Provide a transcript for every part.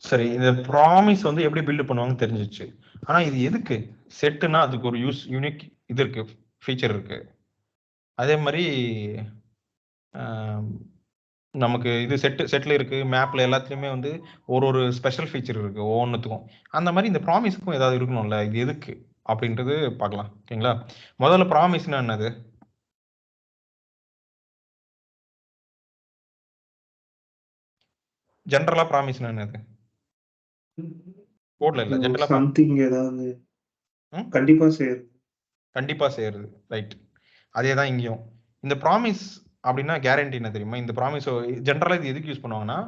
சரி, இந்த ப்ராமிஸ் வந்து எப்படி பில்ட் பண்ணுவாங்கன்னு தெரிஞ்சிச்சு. ஆனா இது எதுக்கு? செட்டுனா அதுக்கு ஒரு யூனிக் இது இருக்கு, ஃபீச்சர் இருக்கு. அதே மாதிரி நமக்கு இது செட்டில் இருக்கு, மேப்ல எல்லாத்துலயுமே வந்து ஒரு ஸ்பெஷல் ஃபீச்சர் இருக்கு ஒவ்வொன்றுத்துக்கும். அந்த மாதிரி இந்த ப்ராமிஸ்க்கும் ஏதாவது இருக்கணும்ல, இது எதுக்கு அப்படின்றது பார்க்கலாம். ஓகேங்களா? முதல்ல ப்ராமிஸ்னா என்னது? ஜெனரலா ப்ராமிஸ்னா என்னது? கோட்ல இல்ல, ஜெனரலா சம்திங் ஏதாவது கண்டிப்பா செய்யறது. கண்டிப்பா செய்யறது, ரைட். அதே தான் இங்கேயும். இந்த ப்ராமிஸ் அப்படின்னா கேரண்டி என்ன தெரியுமா? இந்த ப்ராமிஸ் ஜென்ரலா இது எதுக்கு யூஸ் பண்ணுவாங்கன்னா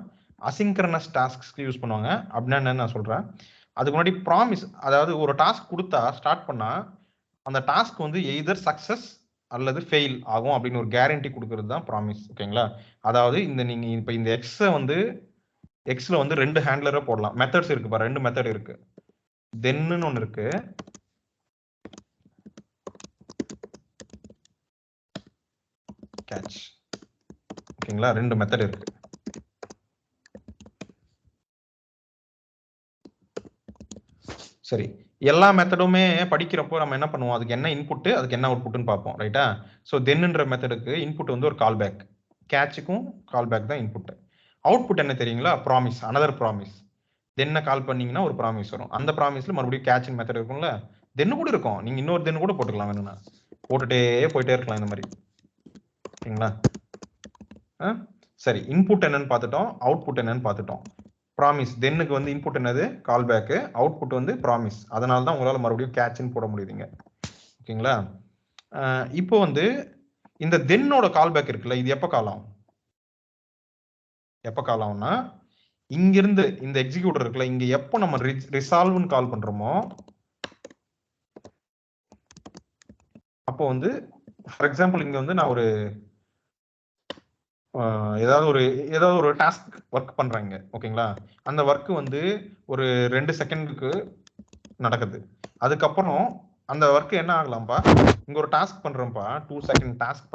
அசிங்க்ரனஸ் டாஸ்க்ஸ்க்கு யூஸ் பண்ணுவாங்க. அப்படின்னா என்னன்னு நான் சொல்றேன். அதுக்கு முன்னாடி ப்ராமிஸ், அதாவது ஒரு டாஸ்க் கொடுத்தா ஸ்டார்ட் பண்ணா அந்த டாஸ்க் வந்து எய்தர் சக்சஸ் அல்லது ஃபெயில் ஆகும் அப்படின்னு ஒரு கேரண்டி கொடுக்கறது தான் ப்ராமிஸ். ஓகேங்களா? அதாவது இந்த நீங்க இப்ப இந்த எக்ஸை வந்து எக்ஸ்ல வந்து 2 ஹேண்ட்லரை போடலாம். மெத்தட்ஸ் இருக்கு பாரு, 2 மெத்தட் இருக்கு. தென்னு ஒன்று இருக்கு, கேட்ச். ஓகேங்களா? 2 மெத்தட் இருக்கு. சரி, எல்லா மெத்தடுமே படிக்கிறப்போ நம்ம என்ன பண்ணுவோம், அதுக்கு என்ன இன்புட் அதுக்கு என்ன அவுட்புட்னு பார்ப்போம், ரைட்டா? ஸோ தென்னுன்ற மெத்தடுக்கு இன்புட் வந்து ஒரு கால் பேக், கேட்சுக்கும் கால் பேக் தான் இன்புட். அவுட்புட் என்ன தெரியுங்களா? Promise, another promise. தென்னை கால் பண்ணீங்கன்னா ஒரு ப்ராமிஸ் வரும். அந்த ப்ராமிஸ்ல மறுபடியும் கேட்சின் மெத்தட் இருக்கும்ல, தென்னு கூட இருக்கும். நீங்க இன்னொரு தென்னு கூட போட்டுக்கலாம், வேணும்னா போட்டுட்டே போயிட்டே இருக்கலாம் இந்த மாதிரி. ஓகேங்களா? சரி, இன்புட் என்னன்னு பார்த்துட்டோம், அவுட்புட் என்னன்னு பார்த்துட்டோம். ப்ராமிஸ் தென்னுக்கு வந்து இன்புட் என்னது? கால் பேக்கு. அவுட்புட் வந்து ப்ராமிஸ். அதனால தான் உங்களால் மறுபடியும் கேட்ச்னு போட முடியுதுங்க. ஓகேங்களா? இப்போ வந்து இந்த தென்னோட கால் பேக் இருக்குல்ல, இது எப்போ கால் ஆகும்? எப்போ கால் ஆகும்னா இங்கிருந்து இந்த எக்ஸிக்யூட்டர் இருக்குல்ல, இங்க எப்போ நம்ம ரிசால்வ்னு கால் பண்றோமோ அப்போ வந்து ஃபார் எக்ஸாம்பிள் இங்க வந்து நான் ஒரு ஏதாவது ஒரு டாஸ்க் ஒர்க் பண்றாங்க. ஓகேங்களா? அந்த ஒர்க் வந்து ஒரு 2 செகண்டுக்கு நடக்குது. அதுக்கப்புறம் அந்த ஒர்க் என்ன ஆகலாம்ப்பா, இங்க ஒரு டாஸ்க் பண்றோம்ப்பா, 2 செகண்ட் டாஸ்க்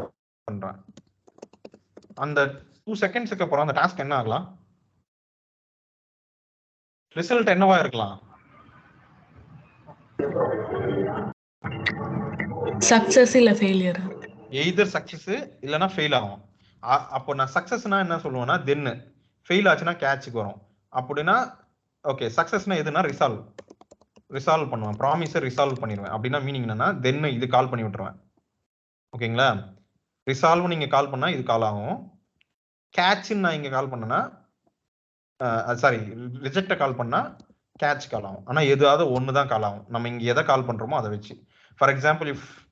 பண்றேன். அந்த 2 செகண்ட்ஸ்க்கு அப்புறம் அந்த டாஸ்க் என்ன ஆகலாம்? ரிசல்ட் என்னவா இருக்கலாம்? சக்சஸ் இல்ல ஃபெயிலியர். எய்தர் சக்சஸ் இல்லனா ஃபெயில் ஆகும். அப்போ நான் சக்சஸ்னா என்ன சொல்லுவேன்னா தென்னு, ஃபெயில் ஆச்சுன்னா கேட்சுக்கு வரும். அப்படின்னா ஓகே, சக்சஸ்னா எதுனா ரிசால்வ் பண்ணுவேன், ப்ராமிஸை ரிசால்வ் பண்ணிடுவேன். அப்படின்னா மீனிங் என்னன்னா தென்னு இது கால் பண்ணி விட்டுருவேன். ஓகேங்களா? ரிசால்வ் நீங்க கால் பண்ணா இது கால் ஆகும். கேட்ச்னு நான் இங்க கால் பண்ணேன்னா சாரி ரிஜெக்ட கால் பண்ணா கேட்ச் கால் ஆகும். ஆனா எதாவது ஒன்று தான் கால் ஆகும், நம்ம இங்க எதை கால் பண்றோமோ அதை வச்சு. For example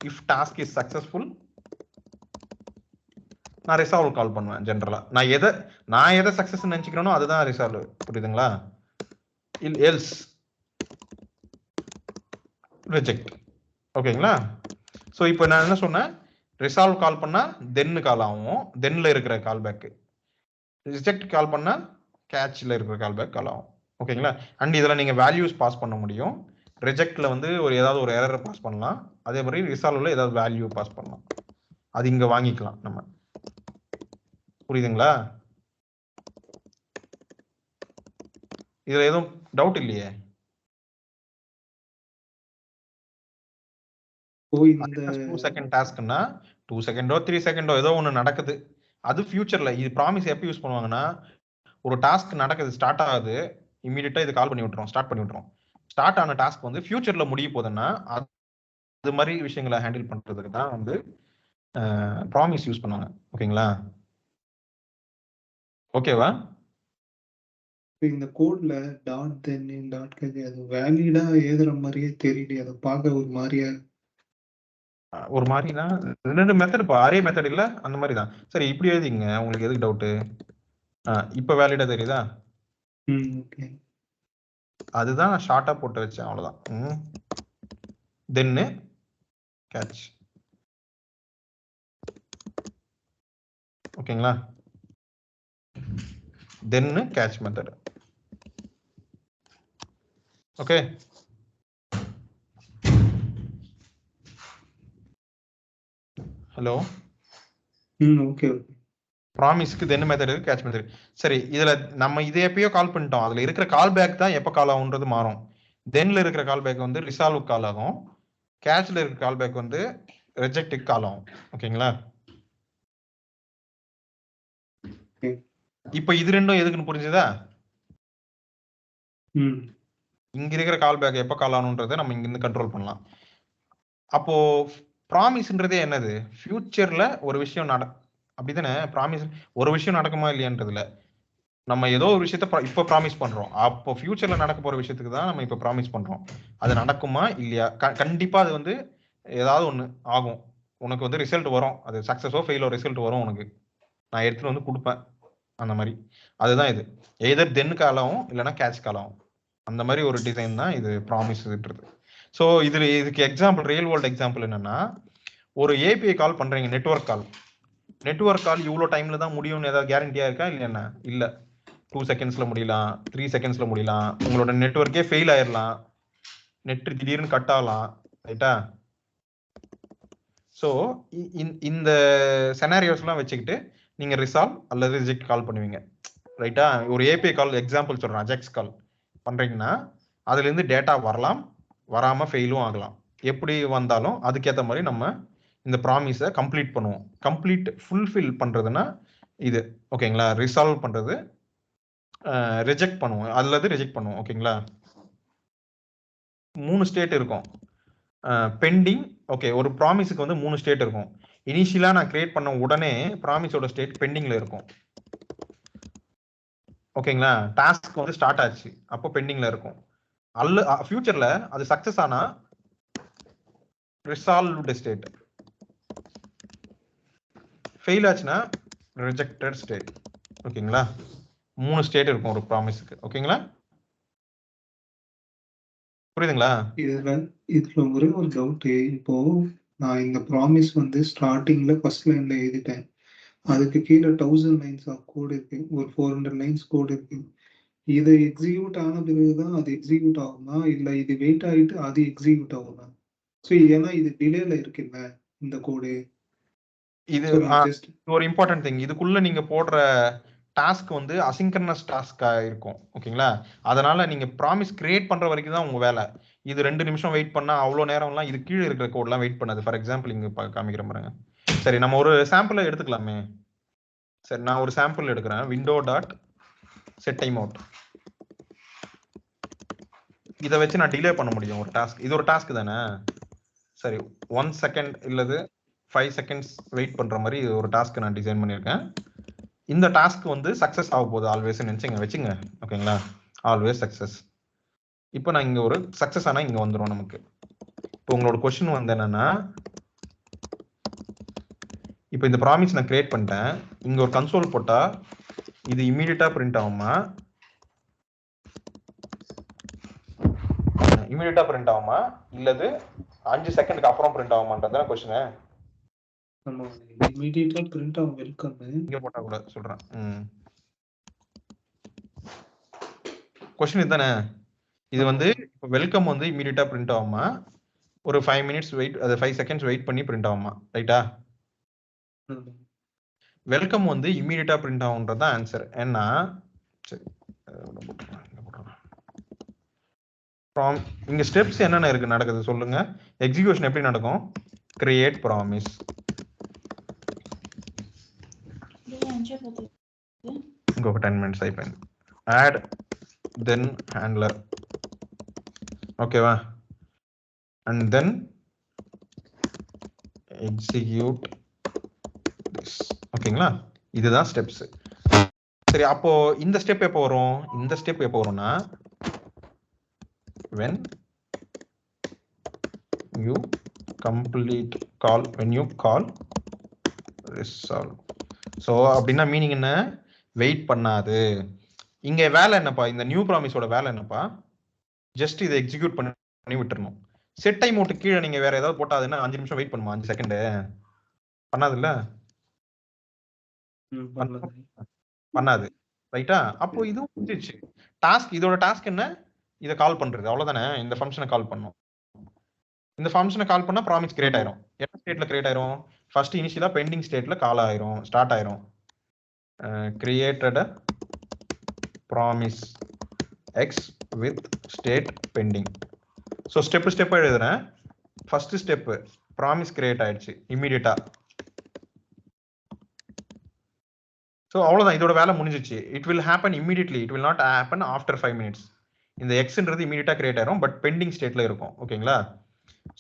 if task is successful, நான் ரிசால்வ் கால் பண்ணுவேன். ஜென்ரலா நான் எதை சக்சஸ் நினைச்சுக்கிறேனோ அதுதான் ரிசால்வ். புரியுதுங்களா? Else reject. ஓகேங்களா? ஸோ இப்போ நான் என்ன சொன்னேன், ரிசால்வ் கால் பண்ணா தென்னு கால் ஆகும், தென்ல இருக்கிற கால் பேக். ரிஜெக்ட் கால் பண்ணா கேட்ச்ல இருக்கிற கால் பேக் கால் ஆகும். ஓகேங்களா? அண்ட் இதில் நீங்கள் வேல்யூஸ் பாஸ் பண்ண முடியும். ரிஜெக்ட்ல வந்து ஏதாவது ஒரு எரரை பாஸ் பண்ணலாம். அதே மாதிரி ரிசால்வ்ல ஏதாவது வேல்யூ பாஸ் பண்ணலாம். அது இங்க வாங்கிக்கலாம் நம்ம. புரியுதுங்களா? இதுல எதுவும் டவுட் இல்லையே? 2 செகண்ட் டாஸ்க்னா 2 செகண்டோ 3 செகண்டோ ஏதோ ஒன்று நடக்குது. அது ஃபியூச்சர்ல இது ப்ராமிஸ் எப்போ யூஸ் பண்ணுவாங்கன்னா, ஒரு டாஸ்க் நடக்குது, ஸ்டார்ட் ஆகுது, இமீடியட்டா இது கால் பண்ணி விட்டுரும், ஸ்டார்ட் பண்ணி விட்டுரும். ஸ்டார்ட் ஆன டாஸ்க் வந்து ஃபியூச்சர்ல முடிய போகுதுன்னா அது மாதிரி விஷயங்களை ஹேண்டில் பண்றதுக்கு தான் வந்து ப்ராமிஸ் யூஸ் பண்ணுவாங்க. ஓகேங்களா? ஓகேவா? இந்த கோட்ல டாட் தென் டாட் கேஜி அது வேலிடா எழுதுற மாதிரியே தெரியல, அதை பார்க்க ஒரு மாதிரியா ஒரு மாதிரினா 2 மெத்தட், அரே மெத்தட் இல்ல அந்த மாதிரி தான். சரி, இப்படி எழுதிங்க, உங்களுக்கு எதுக்கு டவுட்டு? இப்போ வேலிடா தெரியுதா? ஓகே. அதுதான் நான் ஷார்ட்டா போட்டு வச்சேன், அவ்வளவுதான். Then catch. ஓகேங்களா? Then catch method. Okay. Hello. Okay. ப்ராமிஸ்க்கு தென் மெத்தட் இருக்கு, கேட்ச் மெத்தட். சரி, இதுல நம்ம இதை எப்பயோ கால் பண்ணிட்டோம். அதுல இருக்கிற கால் பேக் தான் எப்போ கால் ஆகுன்றது மாறும். தென்ல இருக்கிற கால் பேக் வந்து ரிசால்வ் கால் ஆகும், கேட்ச்ல இருக்கிற கால் பேக் வந்து ரிஜெக்டுக்கு கால் ஆகும். ஓகேங்களா? இப்போ இது ரெண்டும் எதுக்குன்னு புரிஞ்சுதா? இங்க இருக்கிற கால் பேக் எப்போ கால் ஆகணுன்றதை நம்ம இங்க இருந்து கண்ட்ரோல் பண்ணலாம். அப்போ ப்ராமிஸ்ன்றதே என்னது? ஃபியூச்சர்ல ஒரு விஷயம் அப்படிதானே? ப்ராமிஸ் ஒரு விஷயம் நடக்குமா இல்லையான்றதுல நம்ம ஏதோ ஒரு விஷயத்த இப்ப ப்ராமிஸ் பண்றோம். அப்போ ஃபியூச்சர்ல நடக்க போற விஷயத்துக்கு தான் நம்ம இப்ப ப்ராமிஸ் பண்றோம். அது நடக்குமா இல்லையா? கண்டிப்பா அது வந்து ஏதாவது ஒண்ணு ஆகும். உனக்கு வந்து ரிசல்ட் வரும். அது சக்சஸோ ஃபெயிலோ ரிசல்ட் வரும் உனக்கு. நான் எடுத்துட்டு வந்து கொடுப்பேன். அந்த மாதிரி அதுதான் இது. எதர் தென் காலாவும் இல்லைன்னா கேட்ச் காலாவும். அந்த மாதிரி ஒரு டிசைன் தான் இது ப்ராமிஸ்ன்றது. ஸோ இதுக்கு எக்ஸாம்பிள், ரியல் வேர்ல்டு எக்ஸாம்பிள் என்னன்னா, ஒரு ஏபிஐ கால் பண்றீங்க, நெட்வொர்க் கால். நெட்வொர்க் கால் இவ்வளோ டைம்ல தான் முடியும்னு ஏதாவது கேரண்டியா இருக்கா இல்லையா? இல்ல, 2 செகண்ட்ஸ்ல முடியலாம், 3 செகண்ட்ஸ்ல முடியலாம். உங்களோட நெட்வொர்க்கே ஃபெயில் ஆயிடலாம், நெட் திடீர்னு கட் ஆகலாம். ரைட்டா? ஸோ இந்த செனாரியோஸ்லாம் வச்சுக்கிட்டு நீங்க ரிசால்வ் அல்லது ரிஜெக்ட் கால் பண்ணுவீங்க. ரைட்டா? ஒரு ஏபிஐ கால் எக்ஸாம்பிள் சொல்றேன், அஜெக்ஸ் கால் பண்றீங்கன்னா அதுல இருந்து டேட்டா வரலாம், வராம ஃபெயிலும் ஆகலாம். எப்படி வந்தாலும் அதுக்கேற்ற மாதிரி நம்ம இந்த ப்ராமிஸை கம்ப்ளீட் பண்ணுவோம். கம்ப்ளீட் ஃபுல்ஃபில் பண்றதுன்னா இது. ஓகேங்களா? ரிசால்வ் பண்றது, ரிஜெக்ட் பண்ணுவோம் அல்லது ரிஜெக்ட் பண்ணுவோம். ஓகேங்களா? 3 ஸ்டேட் இருக்கும். பெண்டிங். ஓகே, ஒரு ப்ராமிஸுக்கு வந்து 3 ஸ்டேட் இருக்கும். இனிஷியலா நான் கிரியேட் பண்ண உடனே ப்ராமிஸோட ஸ்டேட் பெண்டிங்ல இருக்கும். ஓகேங்களா? டாஸ்க் வந்து ஸ்டார்ட் ஆச்சு, அப்போ பெண்டிங்ல இருக்கும். ஃபியூச்சர்ல அது சக்சஸ் ஆனா ரிசால்வ்டு ஸ்டேட், ஃபெயில் ஆச்சுன்னா ரிஜெக்டட் ஸ்டேட். ஓகேங்களா? 3 ஸ்டேட் இருக்கும் ஒரு ப்ராமிஸ்க்கு. ஓகேங்களா? புரியுதுங்களா? இதுல ஒரே ஒரு டவுட். இப்போ நான் இந்த ப்ராமிஸ் வந்து ஸ்டார்டிங்ல ஃபர்ஸ்ட் லைன்ல எழுதிட்டேன். அதுக்கு கீழே 1000 லைன்ஸ் ஆஃப் கோட் இருக்கு, ஒரு 400 லைன்ஸ் கோட் இருக்கு. இது எக்ஸிக்யூட் ஆன பிறகுதான் அது எக்ஸிக்யூட் ஆகுமா, இல்ல இது வெயிட் ஆகிட்டு அது எக்ஸிக்யூட் ஆகுமா? ஸோ ஏன்னா இது டிலேல இருக்குல்ல இந்த கோடு. இது ஒரு இம்பார்ட்டன்ட் திங். இதுக்குள்ள நீங்க போடுற டாஸ்க் வந்து அசிங்கர்னஸ் டாஸ்கா இருக்கும். ஓகேங்களா? அதனால நீங்க ப்ராமிஸ் கிரியேட் பண்ற வரைக்கும் தான் உங்க வேலை. இது 2 நிமிஷம் வெயிட் பண்ணா அவ்வளோ நேரம்லாம் இது கீழே இருக்கிற கோட்லாம் வெயிட் பண்ணாது. ஃபார் எக்ஸாம்பிள் இங்க காமிக்கிற பாருங்க. சரி, நம்ம ஒரு சாம்பிளை எடுத்துக்கலாமே. சரி, நான் ஒரு சாம்பிள் எடுக்கிறேன். Window dot set time out. இதை வச்சு நான் டிலே பண்ண முடியும் ஒரு டாஸ்க். இது ஒரு டாஸ்க் தானே? சரி, 1 செகண்ட் இல்லது 5 செகண்ட்ஸ் வெயிட் பண்ற மாதிரி ஒரு டாஸ்க் நான் டிசைன் பண்ணியிருக்கேன். இந்த டாஸ்க் வந்து சக்சஸ் ஆக போகுது ஆல்வேஸ் நினைச்சுங்க, வச்சுங்க. ஓகேங்களா? Always success. இப்போ நான் இங்க ஒரு சக்சஸ் ஆனா இங்க வந்துடும் நமக்கு. இப்போ உங்களோட கொஸ்டின் வந்து என்னன்னா, இப்போ இந்த ப்ராமிஸ் நான் கிரியேட் பண்ணிட்டேன், இங்க ஒரு கன்சோல் போட்டா இது இமீடியட்டா பிரிண்ட் ஆகுமா, இல்லது 5 செகண்டுக்கு அப்புறம் பிரிண்ட் ஆகுமான்றத கொஸ்டின். இமிடியேட்டா பிரிண்ட் ஆகும். வெல்கம் இங்க போட்டா கூட சொல்றேன். கொஸ்டின் இதுதானே? இது வந்து இப்போ வெல்கம் வந்து இமீடியட்டா பிரிண்ட் ஆகுமா, ஒரு 5 மினிட்ஸ் வெயிட், அது 5 செகண்ட்ஸ் வெயிட் பண்ணி பிரிண்ட் ஆகுமா? ரைட்டா? வெல்கம் வந்து இமீடியட்டா பிரிண்ட் ஆகும்ன்றது தான் ஆன்சர். ஏன்னா இங்க ஸ்டெப்ஸ் என்னென்ன இருக்கு நடக்குது சொல்லுங்க. எக்ஸிகியூஷன் எப்படி நடக்கும்? கிரியேட் ப்ராமிஸ், இங்க ஒரு 10 மினிட்ஸ் ஆயிப்பேன். ஆட் தென் ஹேண்ட்லர். ஓகேவா? And then execute this. ஓகேங்களா? இதுதான் ஸ்டெப்ஸ். சரி, அப்போ இந்த ஸ்டெப் எப்போ வரும்? இந்த ஸ்டெப் எப்போ வரும்னா when you complete call, when you call resolve. So அப்படின்னா மீனிங் என்ன? வெயிட் பண்ணாது. இங்க வேலை என்னப்பா, இந்த நியூ ப்ராமிஸோட வேலை என்னப்பா? ஜஸ்ட் இதை எக்ஸிக்யூட் பண்ணி விட்டுறணும். செட் டைம் அவுட் கீழே நீங்க வேற ஏதாவது போட்டாதுன்னா 5 நிமிஷம் வெயிட் பண்ணுமா? 5 செகண்ட் பண்ணாது இல்ல? பண்ணாது. ரைட்டா? அப்போ இதுவும் முடிஞ்சிச்சு. டாஸ்க், இதோட டாஸ்க் என்ன? இதை கால் பண்றது, அவ்வளவுதானே? இந்த ஃபங்க்ஷனை கால் பண்ணும். இந்த ஃபங்க்ஷனை கால் பண்ணா ப்ராமிஸ் கிரியேட் ஆயிரும். என்ன ஸ்டேட்ல கிரியேட் ஆயிரும்? ஃபர்ஸ்ட் இனிஷியலா பெண்டிங் ஸ்டேட்ல கால் ஆயிரும், ஸ்டார்ட் ஆயிரும். created a promise x with state pending. So step எழுதுறேன். ஃபர்ஸ்ட் ஸ்டெப் ப்ராமிஸ் கிரியேட் ஆயிடுச்சு இமீடியட்டா. ஸோ அவ்வளோதான், இதோட வேலை முடிஞ்சிச்சு. It will happen immediately, it will not happen after 5 minutes. இந்த எக்ஸ்ன்றது இமீடியட்டா கிரியேட் ஆயிரும், பட் பெண்டிங் ஸ்டேட்ல இருக்கும். ஓகேங்களா?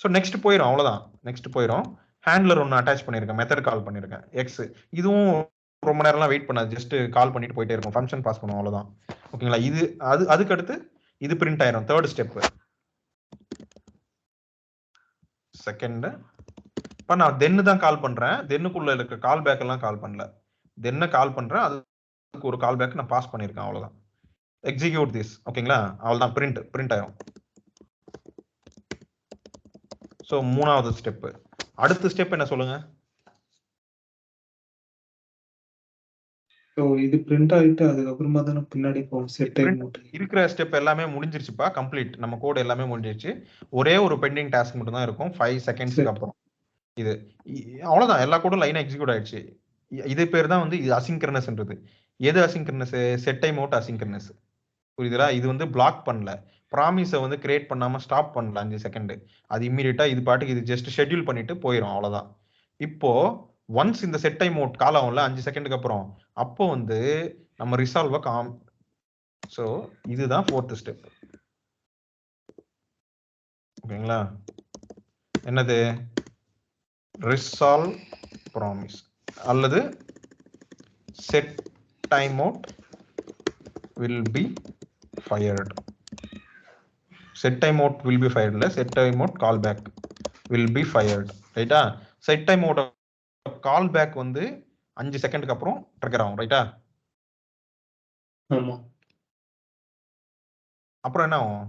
ஸோ நெக்ஸ்ட் போயிடும், அவ்வளோதான். நெக்ஸ்ட் போயிடும். ஹேண்ட்லர் ஒன்று அட்டாச் பண்ணியிருக்கேன், மெத்தட் கால் பண்ணியிருக்கேன் எக்ஸ். இதுவும் ரொம்ப நேரம்லாம் வெயிட் பண்ணாது, ஜஸ்ட் கால் பண்ணிட்டு போயிட்டே இருக்கும், ஃபங்க்ஷன் பாஸ் பண்ணுவோம், அவ்வளோதான். ஓகேங்களா? இது அதுக்கு அடுத்து இது பிரிண்ட் ஆயிரும். Third step. செகண்ட் இப்போ நான் தென்னு தான் கால் பண்றேன், தென்னுக்குள்ள இருக்க கால் பேக் எல்லாம் கால் பண்ணல, தென்னை கால் பண்றேன், அதுக்கு ஒரு கால் பேக் நான் பாஸ் பண்ணியிருக்கேன், அவ்வளவுதான். Execute this. ஓகேங்களா? அவ்வளவுதான், பிரிண்ட் ஆயிரும். ஸோ மூணாவது ஸ்டெப். அடுத்த ஸ்டெப் என்ன சொல்லுங்க? இது பிரிண்ட் ஆயிட்டு அதுக்கப்புறமா தான் பின்னாடி போகும் செட் டைம். இருக்கிற ஸ்டெப் எல்லாமே முடிஞ்சிருச்சுப்பா, கம்ப்ளீட். நம்ம கோட் எல்லாமே முடிஞ்சிருச்சு. ஒரே ஒரு பெண்டிங் டாஸ்க் மட்டும் தான் இருக்கும் 5 செகண்ட்ஸ்க்கு அப்புறம். இது அவ்வளவுதான், எல்லா கோடும் லைனா எக்ஸிக்யூட் ஆயிடுச்சு. இது பேர் தான் வந்து இது அசிங்க்ரனஸ்ன்றது. எது asynchronous? Set time out asynchronous. புரியுதுங்களா? இது வந்து பிளாக் பண்ணல, ப்ராமிஸை வந்து கிரியேட் பண்ணாம ஸ்டாப் பண்ணல 5 செகண்ட். அது இம்மீடியட்டா இது பாட்டுக்கு இது ஜஸ்ட் ஷெட்யூல் பண்ணிட்டு போயிடும், அவ்வளவுதான். இப்போ ஒன்ஸ் இந்த செட் டைம் அவுட் கால் ஆகும்ல 5 செகண்டுக்கு அப்புறம், அப்போ வந்து நம்ம ரிசால்வ ஸோ இதுதான் 4th ஸ்டெப். ஓகேங்களா? என்னது? ரிசால்வ் ப்ராமிஸ் அல்லது set time out will be fired. set time out will be fired இல்ல, set time out callback will be fired. ரைட்டா? set time out callback வந்து 5 செகண்டுக்கு அப்புறம் ட்ரிகர் ஆகும். ரைட்டா? ஆமா. அப்புறம் என்ன ஆகும்?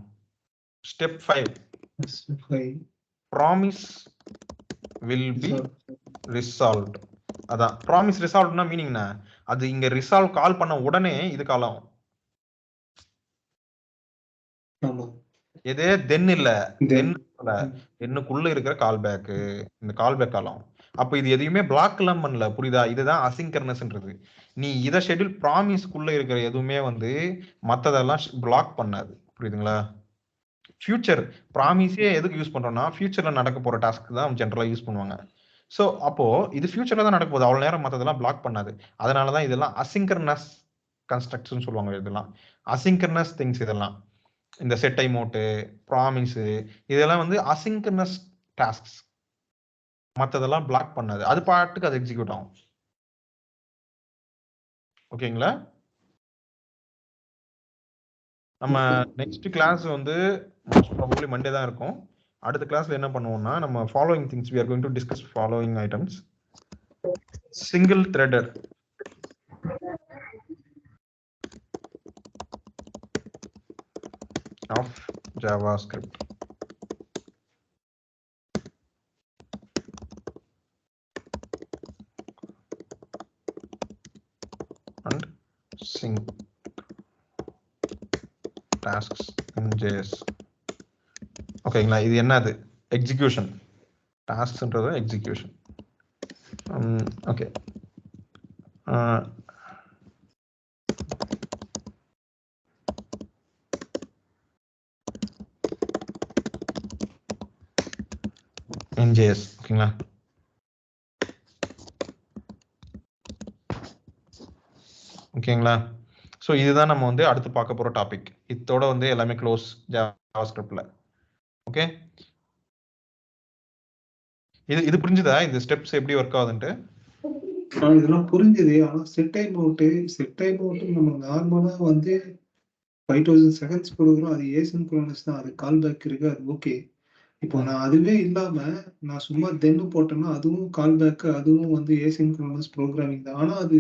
Step 5 promise will be resolved. அதான் ப்ராமிஸ் ரிசால்வ்னா மீனிங்னா, அது இங்க ரிசால்வ் கால் பண்ண உடனே இது கால் ஆகும். எது? தென் இல்ல, தென்னுக்குள்ள இருக்கிற கால் பேக், இந்த கால் பேக் காலம். அப்ப இது எதையுமே பிளாக் எல்லாம் பண்ணல, புரியுதா? இதுதான் அசிங்க்ரனஸ்ன்றது. நீ இதை ஷெட்யூல் ப்ராமிஸ்க்குள்ள இருக்கிற எதுவுமே வந்து மத்ததெல்லாம் பிளாக் பண்ணாது, புரியுதுங்களா? ஃபியூச்சர் ப்ராமிஸே எதுக்கு யூஸ் பண்றோம்னா, ஃபியூச்சர்ல நடக்க போற டாஸ்க் தான் ஜென்ரலா யூஸ் பண்ணுவாங்க. ஸோ அப்போ இது ஃபியூச்சர்ல தான் நடக்க போகுது, அவ்வளவு நேரம் மத்ததெல்லாம் பிளாக் பண்ணாது. அதனாலதான் இதெல்லாம் அசிங்க்ரனஸ் கன்ஸ்ட்ரக்ட்ஸ்னு சொல்லுவாங்க. இதெல்லாம் அசிங்க்ரனஸ் திங்ஸ். இதெல்லாம் இந்த செட் டைம் அவுட், ப்ராமிஸ், இதெல்லாம் வந்து அசிங்க்ரனஸ் டாஸ்க்ஸ். மத்ததெல்லாம் பிளாக் பண்ணாது, அது பாட்டுக்கு அது எக்ஸிக்யூட் ஆகும். ஓகேங்களா? நம்ம நெக்ஸ்ட் கிளாஸ் வந்து மோஸ்ட் ப்ராபபிலி மண்டே தான் இருக்கும். அடுத்த கிளாஸ்ல என்ன பண்ணுவோம்னா, நம்ம following things we are going to discuss following items. single threader, of JavaScript. And sync tasks in JS. ஓகேங்களா? இது என்னது? எக்ஸிக்யூஷன். டாஸ்க்ன்றது எக்ஸிக்யூஷன். ஓகே. in JS. ஓகேங்களா? ஓகேங்களா? ஸோ இதுதான் நம்ம வந்து அடுத்து பார்க்க போற டாபிக். இதோட வந்து எல்லாமே க்ளோஸ் ஜாவாஸ்கிரிப்ட்ல. ஓகே, இது புரிஞ்சுதா? இந்த ஸ்டெப்ஸ் எப்படி ஒர்க் ஆகுதுன்ட்டு? இதெல்லாம் புரிஞ்சுது. ஆனா செட் டைம் அவுட் நம்ம நார்மலா வந்து 5000 செகண்ட்ஸ் கொடுக்குறோம், அது ஏசின்க்ரோனஸ் தான், அது கால் பேக் இருக்கு, அது ஓகே. இப்போ நான் அதுவே இல்லாம நான் சும்மா தென்னு போட்டேன்னா அதுவும் கால் பேக், அதுவும் வந்து ஏசின்க்ரோனஸ் ப்ரோக்ராமிங் தான். ஆனா அது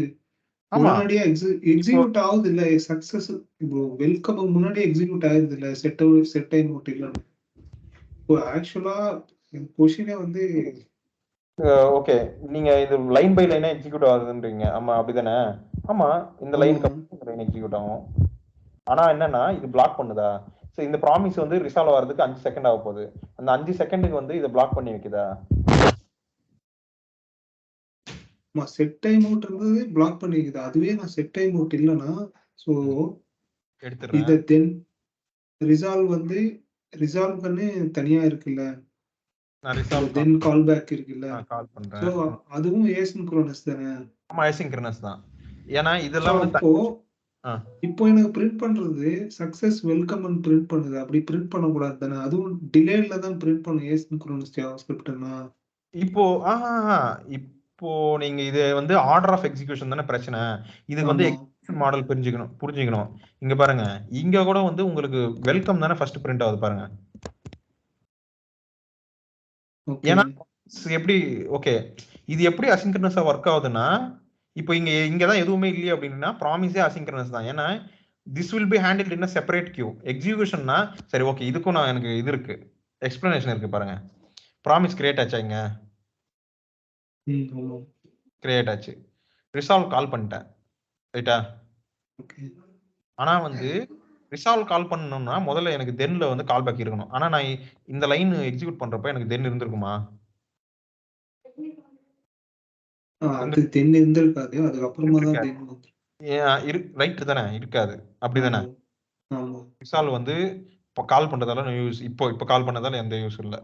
முன்னாடியே எக்ஸிக்யூட் ஆகுது இல்ல, சக்சஸ் இப்போ வெல்கம் முன்னாடியே எக்ஸிக்யூட் ஆகுது இல்ல, செட் டைம் அவுட் இல்ல. இப்போ ஆக்சுவலா கொஸ்டினே வந்து ஓகே, நீங்க இது லைன் பை லைனா எக்ஸிக்யூட் ஆகுதுன்றீங்க. ஆமா, அப்படிதானே? ஆமா, இந்த லைன் எக்ஸிக்யூட் ஆகும். ஆனா என்னன்னா, இது பிளாக் பண்ணுதா? சோ இந்த ப்ராமிஸ் வந்து ரிசால்வ் ஆகிறதுக்கு 5 செகண்ட் ஆக போகுது. அந்த 5 செகண்டுக்கு வந்து இதை பிளாக் பண்ணி வைக்குதா? செட் டைம் அவுட் இருந்தது பிளாக் பண்ணிக்குது. அதுவே நான் செட் டைம் அவுட் இல்லைன்னா ஸோ எடுத்துடுறேன். இதை தென் ரிசால்வ் வந்து ரிசால்வ் பண்ணி தனியா இருக்குல்ல, நான் ரிசால்வ் தென் கால் பேக் இருக்குல்ல, கால் ஸோ பண்றேன். அதுவும் ஏசின்க்ரோனஸ் தானே. ஆமா ஐசிங்க்ரனஸ் தான். ஏன்னா ஸோ இதெல்லாம் வந்து அப்போ இப்போ எனக்கு பிரிண்ட் பண்றது சக்சஸ் வெல்கம் பிரிண்ட் பண்ணுது. அப்படி பிரிண்ட் பண்ணக்கூடாது தானே, அதுவும் டிலேல தான் பிரிண்ட் பண்ணும் ஏசின்க்ரோனஸ் ஜாவாஸ்கிரிப்ட்னா. இப்போ இப்போ நீங்க இது வந்து ஆர்டர் ஆஃப் எக்ஸிகியூஷன் தானே பிரச்சனை. இதுக்கு வந்து எக்ஸிகியூஷன் மாடல் புரிஞ்சுக்கணும். இங்க பாருங்க, இங்க கூட வந்து உங்களுக்கு வெல்கம் தானே ஃபர்ஸ்ட் பிரிண்ட் ஆகுது பாருங்க. ஏன்னா எப்படி ஓகே இது எப்படி அசிங்க்ரனஸா ஒர்க் ஆகுதுன்னா, இப்போ இங்க தான் எதுவுமே இல்லையே அப்படின்னா ப்ராமிஸே அசிங்க்ரனஸ் தான். ஏன்னா this will be handled in separate queue. எக்ஸிகியூஷன்னா சரி ஓகே, இதுக்கும் நான் எனக்கு இது இருக்கு, எக்ஸ்பிளனேஷன் இருக்கு பாருங்க. ப்ராமிஸ் கிரியேட் ஆச்சா? இங்க கிரியேட் ஆச்சு. ரிசால்வ் கால் பண்ணிட்டேன், ரைட்டா? ஆனா வந்து ரிசால்வ் கால் பண்ணணும்னா முதல்ல எனக்கு தென்ல வந்து கால் பேக் இருக்கணும். ஆனா நான் இந்த லைன் எக்ஸிக்யூட் பண்றப்ப எனக்கு தென் இருந்திருக்குமா? அது தென் இருந்திருக்காது, அதுக்கப்புறமா தான் தென் வந்து ரைட் தானே, இருக்காது அப்படிதானே? ரிசால்வ் வந்து இப்போ கால் பண்றதால யூஸ், இப்போ கால் பண்ணதால எந்த யூஸ் இல்லை.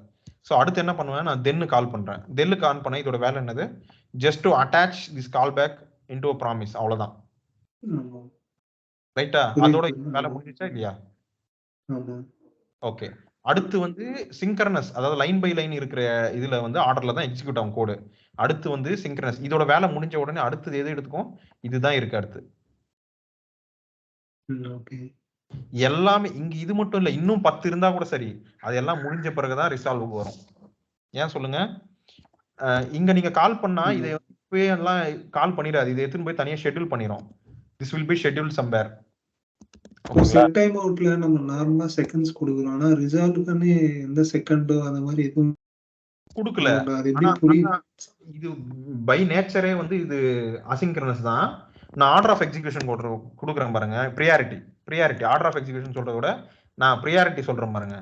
ஸோ அடுத்து என்ன பண்ணுவேன், நான் தென்னு கால் பண்றேன். தென்னு கால் பண்ண இதோட வேலை என்னது, just to attach this callback into a promise, அவ்வளவுதான். ரைட்டா? அதோட வேலை முடிஞ்சிச்சா இல்லையா? ஓகே. அடுத்து வந்து சிங்க்ரனஸ், அதாவது லைன் பை லைன் இருக்கிற இதுல வந்து ஆர்டர்ல தான் எக்ஸிக்யூட் ஆகும் கோடு. அடுத்து வந்து சிங்க்ரனஸ், இதோட வேலை முடிஞ்ச உடனே அடுத்து எது எடுத்துக்கும், இதுதான் இருக்கு அடுத்து. எல்லாமே இங்க இது மட்டும் இல்ல, இன்னும் 10 இருந்தா கூட சரி, அதெல்லாம் முடிஞ்ச பிறகுதான் ரிசால்வ் வரும். ஏன் சொல்லுங்க? இங்க நீங்க கால் பண்ணா இதை இப்பவே எல்லாம் கால் பண்ணிடாது, இதை எடுத்துன்னு போய் தனியா ஷெட்யூல் பண்ணிரும். This will be schedule somewhere. Set time அவுட்ல நம்ம நார்மலா செகண்ட்ஸ் கொடுக்குறோம், ஆனா ரிசால்வ்க்குன்னு எந்த செகண்டோ அந்த மாதிரி எதுவும் கொடுக்கல. இது பை நேச்சரே வந்து இது அசிங்க்ரனஸ் தான். நான் ஆர்டர் ஆஃப் எக்ஸிகியூஷன் கொடுக்குறேன் பாருங்க. ப்ரியாரிட்டி ஆர்டர் ஆஃப் எக்ஸிகியூஷன் சொல்றத விட நான் ப்ரியாரிட்டி சொல்றேன் பாருங்க.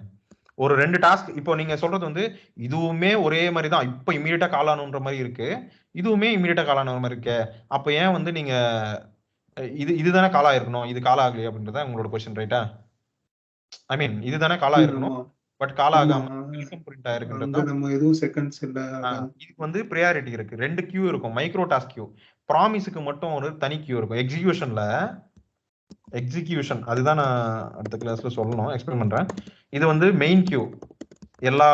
ஒரு 2 டாஸ்க், இப்போ நீங்க சொல்றது வந்து இதுவுமே ஒரே மாதிரி தான், இப்போ இமீடியட்டா கால் ஆனுன்ற மாதிரி இருக்கு, இதுவுமே இமீடியட்டா கால் ஆன மாதிரி இருக்கு. அப்போ ஏன் வந்து நீங்க இதுதானே கால் ஆயிருக்கணும், இது கால் ஆகலையே அப்படின்றத உங்களோட கொஸ்டின், ரைட்டா? ஐ மீன் இதுதானே கால் ஆயிருக்கணும், பட் கால் ஆகாம வெல்கம் பிரிண்ட் ஆயிருக்குன்றது நம்ம எதுவும் செகண்ட்ஸ் இல்ல. இதுக்கு வந்து ப்ரியாரிட்டி இருக்கு. 2 கியூ இருக்கும், மைக்ரோ டாஸ்க் கியூ. ப்ராமிஸ்க்கு மட்டும் ஒரு தனி கியூ இருக்கும். எக்ஸிகியூஷன் அதுதான் நான் அடுத்த கிளாஸ்ல சொல்லணும், எக்ஸ்பிளைன் பண்றேன். இது வந்து மெயின் கியூ, எல்லா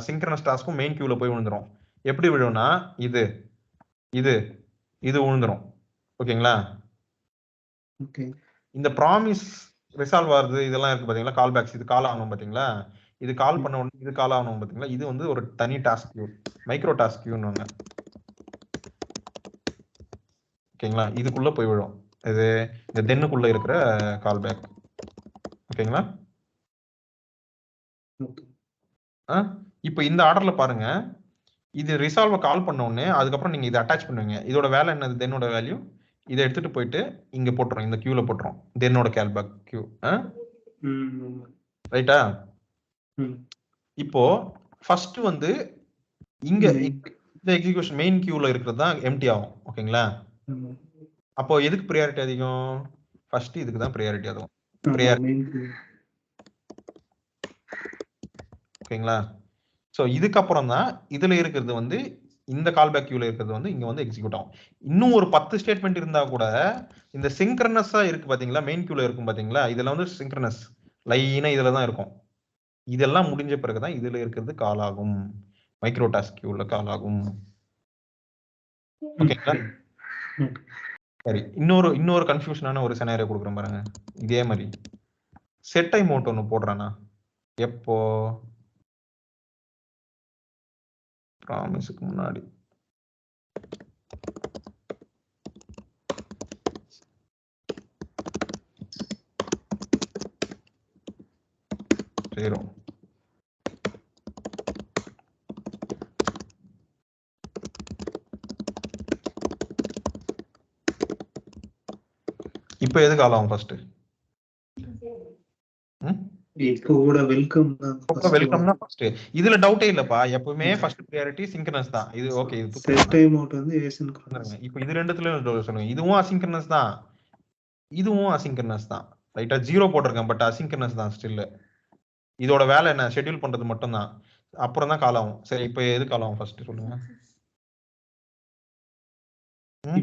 சிங்க்ரனஸ் டாஸ்க்கும் மெயின் கியூல போய் விழுந்துரும். எப்படி விழும்னா இது இது இது விழுந்துரும். ஓகேங்களா? இந்த ப்ராமிஸ் ரிசால்வ் ஆகுது இதெல்லாம் இருக்கு பாத்தீங்களா, கால் பேக்ஸ், இது கால் ஆகணும் பாத்தீங்களா, இது கால் பண்ண உடனே இது கால் ஆகணும் பாத்தீங்களா, இது வந்து ஒரு தனி டாஸ்க் கியூ, மைக்ரோ டாஸ்க் கியூன்னு. ஓகேங்களா? இதுக்குள்ள போய் விழும், இது இந்த தென்னுக்குள்ள இருக்கிற கால் பேக். ஓகேங்களா? இப்போ இந்த ஆர்டர்ல பாருங்க, இது ரிசால்வ் கால் பண்ண உடனே அதுக்கப்புறம் நீங்க இதை அட்டாச் பண்ணுவீங்க. இதோட வேலை என்னது, தென்னோட வேல்யூ இதை எடுத்துட்டு போயிட்டு இங்க போட்டுரும், இந்த கியூல போட்டுரும், தென்னோட கால் பேக் கியூ. ரைட்டா? இப்போ ஃபர்ஸ்ட் வந்து இங்க இந்த எக்ஸிகியூஷன் மெயின் கியூல இருக்கிறது தான் எம்டி ஆகும். ஓகேங்களா? அப்போ எதுக்கு ப்ரியாரிட்டி அதிகம், ஃபர்ஸ்ட் இதுக்கு தான் ப்ரியாரிட்டி அதிகம். ஓகேங்களா? ஸோ இதுக்கப்புறம் தான் இதுல இருக்கிறது வந்து இந்த கால் பேக் கியூல இருக்கிறது வந்து இங்க வந்து எக்ஸிக்யூட் ஆகும். இன்னும் ஒரு 10 ஸ்டேட்மெண்ட் இருந்தா கூட இந்த சிங்க்ரனஸா இருக்கு பாத்தீங்களா, மெயின் கியூல இருக்கும் பாத்தீங்களா, இதெல்லாம் வந்து சிங்க்ரனஸ் லைனா இதுல தான் இருக்கும். இதெல்லாம் முடிஞ்ச பிறகுதான் இதுல இருக்கிறது கால் ஆகும், மைக்ரோ டாஸ்க் கியூல கால் ஆகும். ஓகேங்களா? சரி, இன்னொரு கன்ஃபியூஷனான ஒரு சினாரியோ கொடுக்குறேன் பாருங்க. இதே மாதிரி செட் டைம் அவுட் ஒன்று போடுறானா, எப்போ ப்ராமிஸ்க்கு முன்னாடி சேரும். இப்போ எது கால் ஆகும் ஃபர்ஸ்ட்? இப்போ கூட வெல்கம் தான் first வெல்கம் வரும். தான் ஃபர்ஸ்ட். இதுல டவுட்டே இல்லப்பா, எப்பவுமே ஃபர்ஸ்ட் ப்ரியாரிட்டி சிங்க்ரனஸ் தான். இது ஓகே, இது செட் டைம் அவுட் வந்து asynchronous. இப்போ இது ரெண்டுத்துல சொல்லுங்க. இதுவும் அசிங்க்ரனஸ் தான், இதுவும் அசிங்க்ரனஸ் தான். ரைட்டா 0 போட்டிருக்கேன், பட் அசிங்க்ரனஸ் தான் ஸ்டில். இதோட வேலை என்ன, ஷெட்யூல் பண்றது மட்டும் தான், அப்புறம் தான் கால் ஆகும். சரி, இப்போ எது கால் ஆகும் ஃபர்ஸ்ட் சொல்லுங்க.